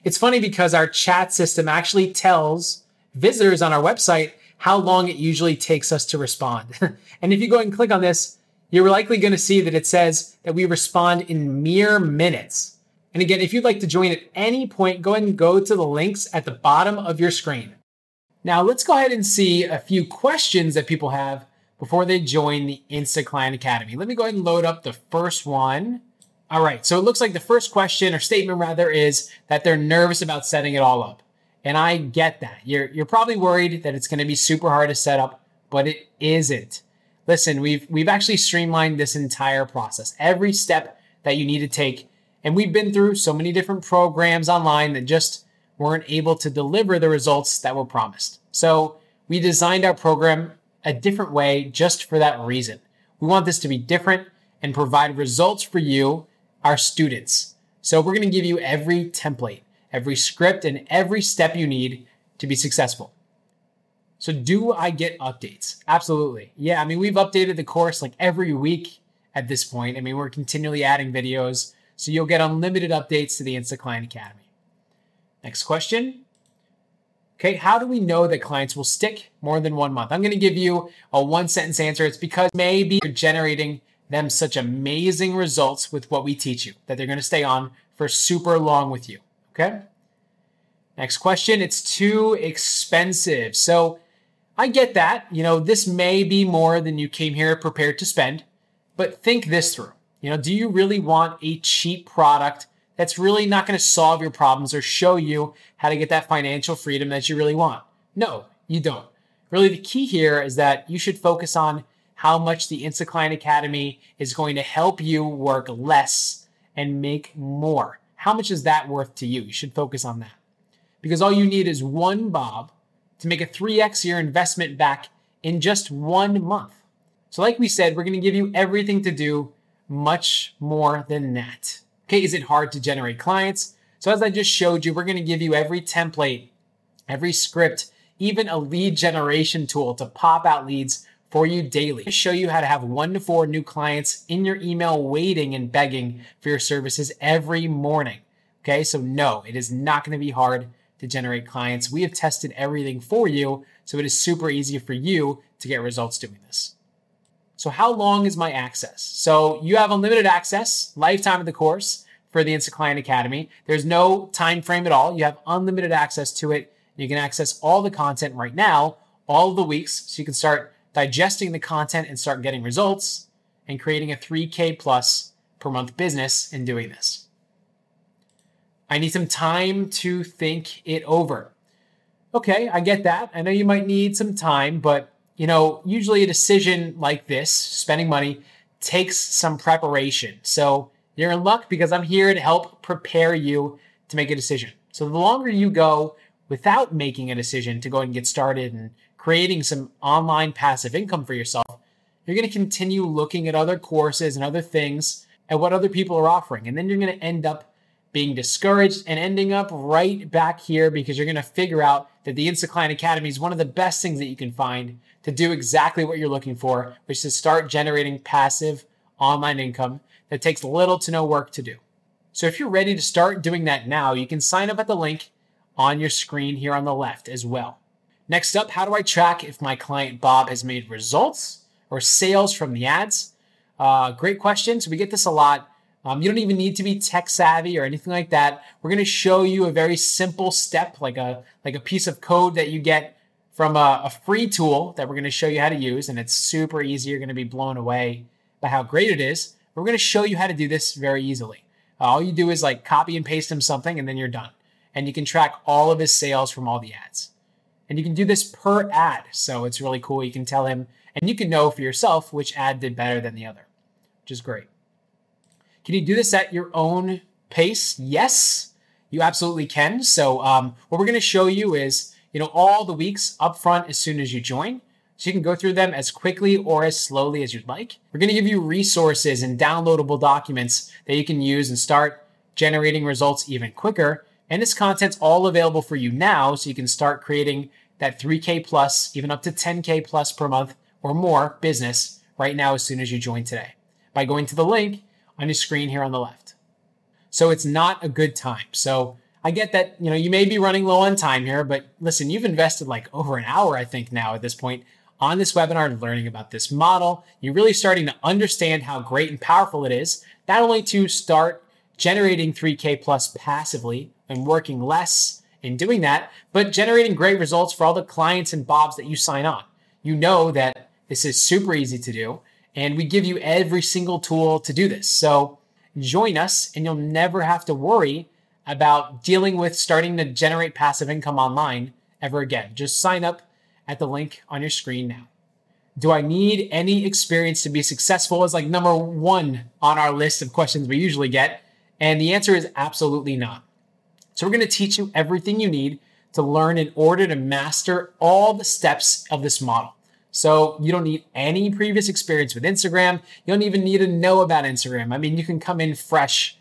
It's funny because our chat system actually tells visitors on our website how long it usually takes us to respond. And if you go and click on this, you're likely going to see that it says that we respond in mere minutes. And again, if you'd like to join at any point, go ahead and go to the links at the bottom of your screen. Now let's go ahead and see a few questions that people have before they join the Insta Client Academy. Let me go ahead and load up the first one. All right, so it looks like the first question or statement rather is that they're nervous about setting it all up. And I get that. You're probably worried that it's going to be super hard to set up, but it isn't. Listen, we've actually streamlined this entire process, every step that you need to take. And we've been through so many different programs online that just weren't able to deliver the results that were promised. So we designed our program a different way just for that reason. We want this to be different and provide results for you, our students. So we're going to give you every template, every script, and every step you need to be successful. So do I get updates? Absolutely. Yeah, I mean, we've updated the course like every week at this point. I mean, we're continually adding videos. So you'll get unlimited updates to the Insta Client Academy. Next question. Okay, how do we know that clients will stick more than 1 month? I'm going to give you a 1-sentence answer. It's because maybe you're generating them such amazing results with what we teach you that they're going to stay on for super long with you. Okay. Next question. It's too expensive. So I get that. You know, this may be more than you came here prepared to spend, but think this through. You know, do you really want a cheap product that's really not going to solve your problems or show you how to get that financial freedom that you really want? No, you don't. Really, the key here is that you should focus on how much the Insta Client Academy is going to help you work less and make more. How much is that worth to you? You should focus on that. Because all you need is one bob to make a 3x your investment back in just 1 month. So like we said, we're going to give you everything to do much more than that. Okay, is it hard to generate clients? So as I just showed you, we're going to give you every template, every script, even a lead generation tool to pop out leads for you daily. I show you how to have 1 to 4 new clients in your email waiting and begging for your services every morning. Okay, so no, it is not going to be hard to generate clients. We have tested everything for you, so it is super easy for you to get results doing this. So how long is my access? So you have unlimited access, lifetime of the course for the Insta Client Academy. There's no time frame at all. You have unlimited access to it. You can access all the content right now, all of the weeks, so you can start digesting the content and start getting results and creating a 3K plus per month business in doing this. I need some time to think it over. Okay, I get that. I know you might need some time, but usually a decision like this, spending money, takes some preparation. So you're in luck because I'm here to help prepare you to make a decision. So the longer you go without making a decision to go ahead and get started and creating some online passive income for yourself, you're going to continue looking at other courses and other things and what other people are offering. And then you're going to end up being discouraged and ending up right back here because you're going to figure out that the Insta Client Academy is one of the best things that you can find to do exactly what you're looking for, which is to start generating passive online income that takes little to no work to do. So if you're ready to start doing that now, you can sign up at the link on your screen here on the left as well. Next up, how do I track if my client Bob has made results or sales from the ads? Great question. So we get this a lot. You don't even need to be tech savvy or anything like that. We're going to show you a very simple step, like a piece of code that you get from a free tool that we're going to show you how to use. And it's super easy. You're going to be blown away by how great it is. We're going to show you how to do this very easily. All you do is copy and paste him something and then you're done. And you can track all of his sales from all the ads. And you can do this per ad. So it's really cool. You can tell him and you can know for yourself which ad did better than the other, which is great. Can you do this at your own pace? Yes, you absolutely can. So what we're going to show you is, all the weeks up front as soon as you join. So you can go through them as quickly or as slowly as you'd like. We're going to give you resources and downloadable documents that you can use and start generating results even quicker. And this content's all available for you now, so you can start creating that 3K plus, even up to 10K plus per month or more business right now as soon as you join today by going to the link on your screen here on the left. So it's not a good time. So I get that, you may be running low on time here, but listen, you've invested over an hour, I think now at this point on this webinar learning about this model. You're really starting to understand how great and powerful it is, not only to start generating 3K plus passively and working less in doing that, but generating great results for all the clients and Bobs that you sign on. You know that this is super easy to do. And we give you every single tool to do this. So join us and you'll never have to worry about dealing with starting to generate passive income online ever again. Just sign up at the link on your screen now. Do I need any experience to be successful is number 1 on our list of questions we usually get. And the answer is absolutely not. So we're going to teach you everything you need to learn in order to master all the steps of this model. So you don't need any previous experience with Instagram. You don't even need to know about Instagram. You can come in fresh.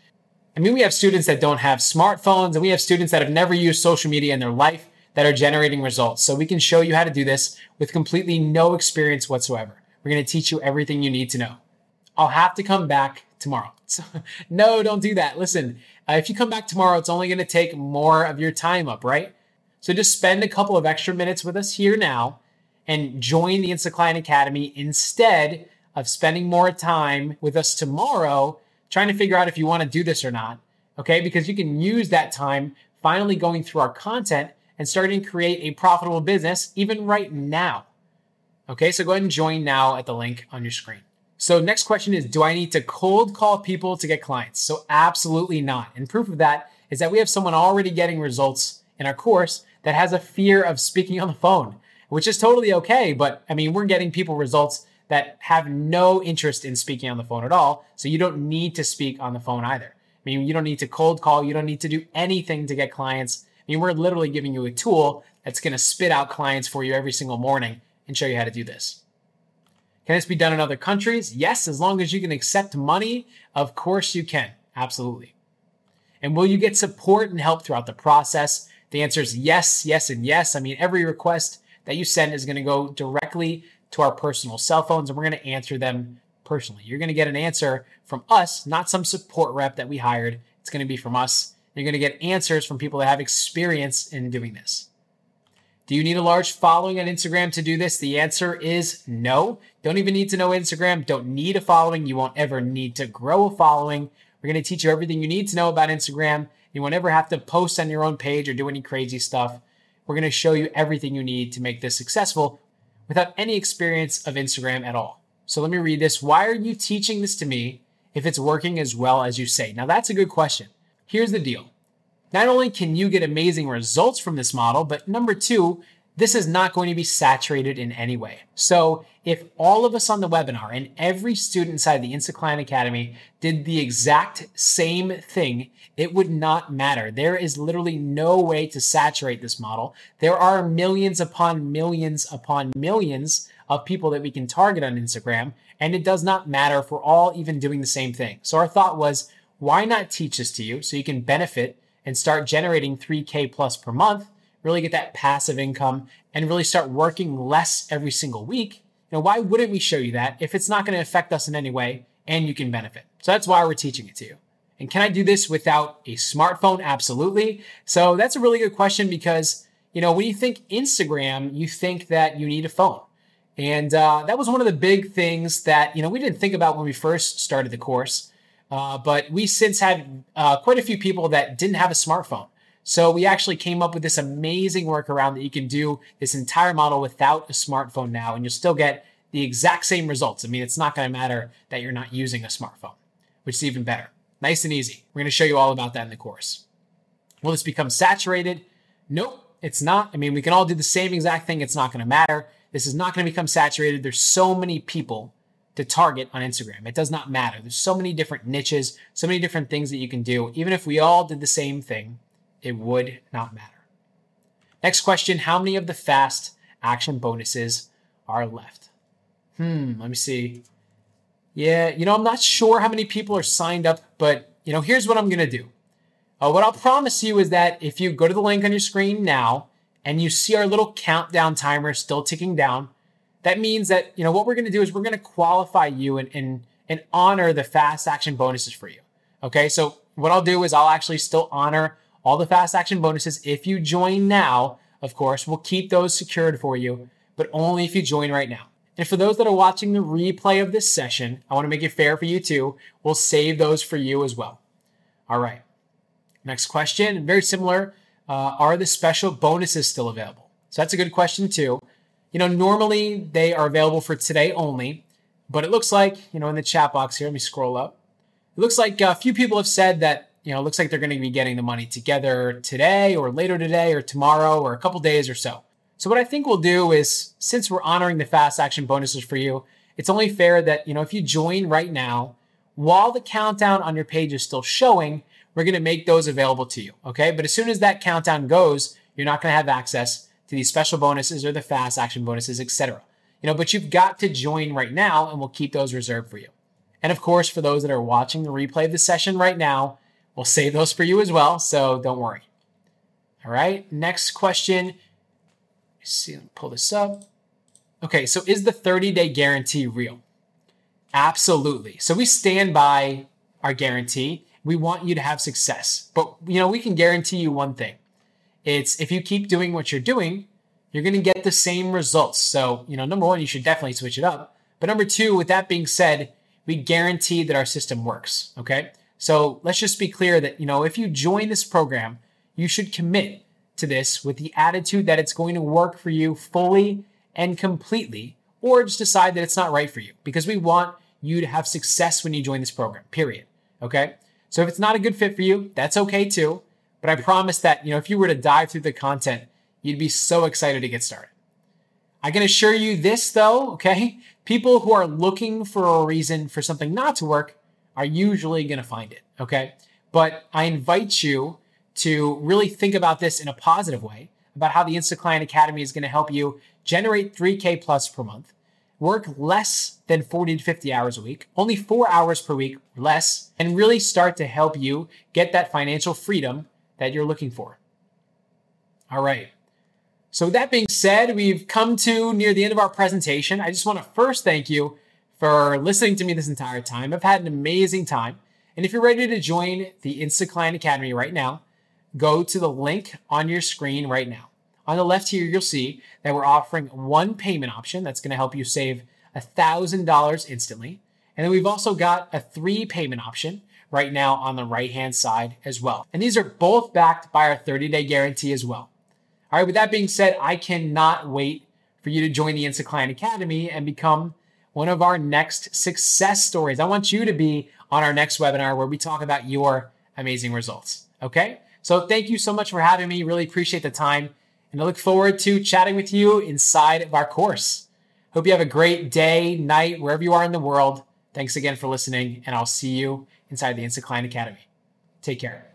We have students that don't have smartphones and we have students that have never used social media in their life that are generating results. So we can show you how to do this with completely no experience whatsoever. We're going to teach you everything you need to know. I'll have to come back tomorrow. So, no, don't do that. Listen, if you come back tomorrow, it's only going to take more of your time up, right? So just spend a couple of extra minutes with us here now and join the Insta Client Academy instead of spending more time with us tomorrow trying to figure out if you want to do this or not, okay? Because you can use that time finally going through our content and starting to create a profitable business even right now, okay? So go ahead and join now at the link on your screen. So next question is, do I need to cold call people to get clients? So absolutely not. And proof of that is that we have someone already getting results in our course that has a fear of speaking on the phone, which is totally okay. But we're getting people results that have no interest in speaking on the phone at all. So you don't need to speak on the phone either. You don't need to cold call. You don't need to do anything to get clients. We're literally giving you a tool that's going to spit out clients for you every single morning and show you how to do this. Can this be done in other countries? Yes, as long as you can accept money, of course you can. Absolutely. And will you get support and help throughout the process? The answer is yes, yes, and yes. I mean, every request that you send is going to go directly to our personal cell phones, and we're going to answer them personally. You're going to get an answer from us, not some support rep that we hired. It's going to be from us. You're going to get answers from people that have experience in doing this. Do you need a large following on Instagram to do this? The answer is no. Don't even need to know Instagram. Don't need a following. You won't ever need to grow a following. We're going to teach you everything you need to know about Instagram. You won't ever have to post on your own page or do any crazy stuff. We're going to show you everything you need to make this successful without any experience of Instagram at all. So let me read this. Why are you teaching this to me if it's working as well as you say? Now, that's a good question. Here's the deal. Not only can you get amazing results from this model, but number two, this is not going to be saturated in any way. So if all of us on the webinar and every student inside the Insta Client Academy did the exact same thing, it would not matter. There is literally no way to saturate this model. There are millions upon millions upon millions of people that we can target on Instagram, and it does not matter if we're all even doing the same thing. So our thought was, why not teach this to you so you can benefit and start generating 3K plus per month, really get that passive income, and really start working less every single week? Why wouldn't we show you that if it's not going to affect us in any way and you can benefit? So that's why we're teaching it to you. And can I do this without a smartphone? Absolutely. So that's a really good question because, when you think Instagram, you think that you need a phone. And that was one of the big things that, we didn't think about when we first started the course. But we since had quite a few people that didn't have a smartphone. So we actually came up with this amazing workaround that you can do this entire model without a smartphone now, and you'll still get the exact same results. I mean, it's not going to matter that you're not using a smartphone, which is even better. Nice and easy. We're going to show you all about that in the course. Will this become saturated? Nope, it's not. I mean, we can all do the same exact thing. It's not going to matter. This is not going to become saturated. There's so many people to target on Instagram. It does not matter. There's so many different niches, so many different things that you can do. Even if we all did the same thing, it would not matter. Next question, how many of the fast action bonuses are left? Let me see. Yeah, I'm not sure how many people are signed up, but here's what I'm going to do. What I'll promise you is that if you go to the link on your screen now and you see our little countdown timer still ticking down, that means that, what we're going to do is we're going to qualify you and honor the fast action bonuses for you. Okay, so what I'll do is I'll actually still honor all the fast action bonuses. If you join now, of course, we'll keep those secured for you, but only if you join right now. And for those that are watching the replay of this session, I want to make it fair for you too. We'll save those for you as well. All right. Next question, very similar. Are the special bonuses still available? So that's a good question too. Normally they are available for today only, but it looks like, in the chat box here, let me scroll up. It looks like a few people have said that, it looks like they're going to be getting the money together today or later today or tomorrow or a couple days or so. So what I think we'll do is, since we're honoring the fast action bonuses for you, it's only fair that, if you join right now, while the countdown on your page is still showing, we're going to make those available to you. Okay. But as soon as that countdown goes, you're not going to have access to these special bonuses or the fast action bonuses, etc. But you've got to join right now and we'll keep those reserved for you. And of course, for those that are watching the replay of the session right now, we'll save those for you as well, so don't worry. All right, next question. Let's see, let me pull this up. Okay, so is the 30-day guarantee real? Absolutely. So we stand by our guarantee. We want you to have success. But, we can guarantee you one thing. It's if you keep doing what you're doing, you're going to get the same results. So, number one, you should definitely switch it up. But number two, with that being said, we guarantee that our system works, okay? So let's just be clear that, if you join this program, you should commit to this with the attitude that it's going to work for you fully and completely, or just decide that it's not right for you, because we want you to have success when you join this program, period. Okay. So if it's not a good fit for you, that's okay too. But I promise that, if you were to dive through the content, you'd be so excited to get started. I can assure you this though, okay? People who are looking for a reason for something not to work are usually going to find it, okay? But I invite you to really think about this in a positive way, about how the Insta Client Academy is going to help you generate 3K plus per month, work less than 40 to 50 hours a week, only 4 hours per week or less, and really start to help you get that financial freedom that you're looking for. All right. So with that being said, we've come to near the end of our presentation. I just want to first thank you for listening to me this entire time. I've had an amazing time. And if you're ready to join the Insta Client Academy right now, go to the link on your screen right now. On the left here, you'll see that we're offering one payment option that's going to help you save $1,000 instantly. And then we've also got a 3 payment option right now on the right-hand side as well. And these are both backed by our 30-day guarantee as well. All right, with that being said, I cannot wait for you to join the Insta Client Academy and become one of our next success stories. I want you to be on our next webinar where we talk about your amazing results. Okay? So thank you so much for having me. Really appreciate the time. And I look forward to chatting with you inside of our course. Hope you have a great day, night, wherever you are in the world. Thanks again for listening, and I'll see you inside the Insta Client Academy. Take care.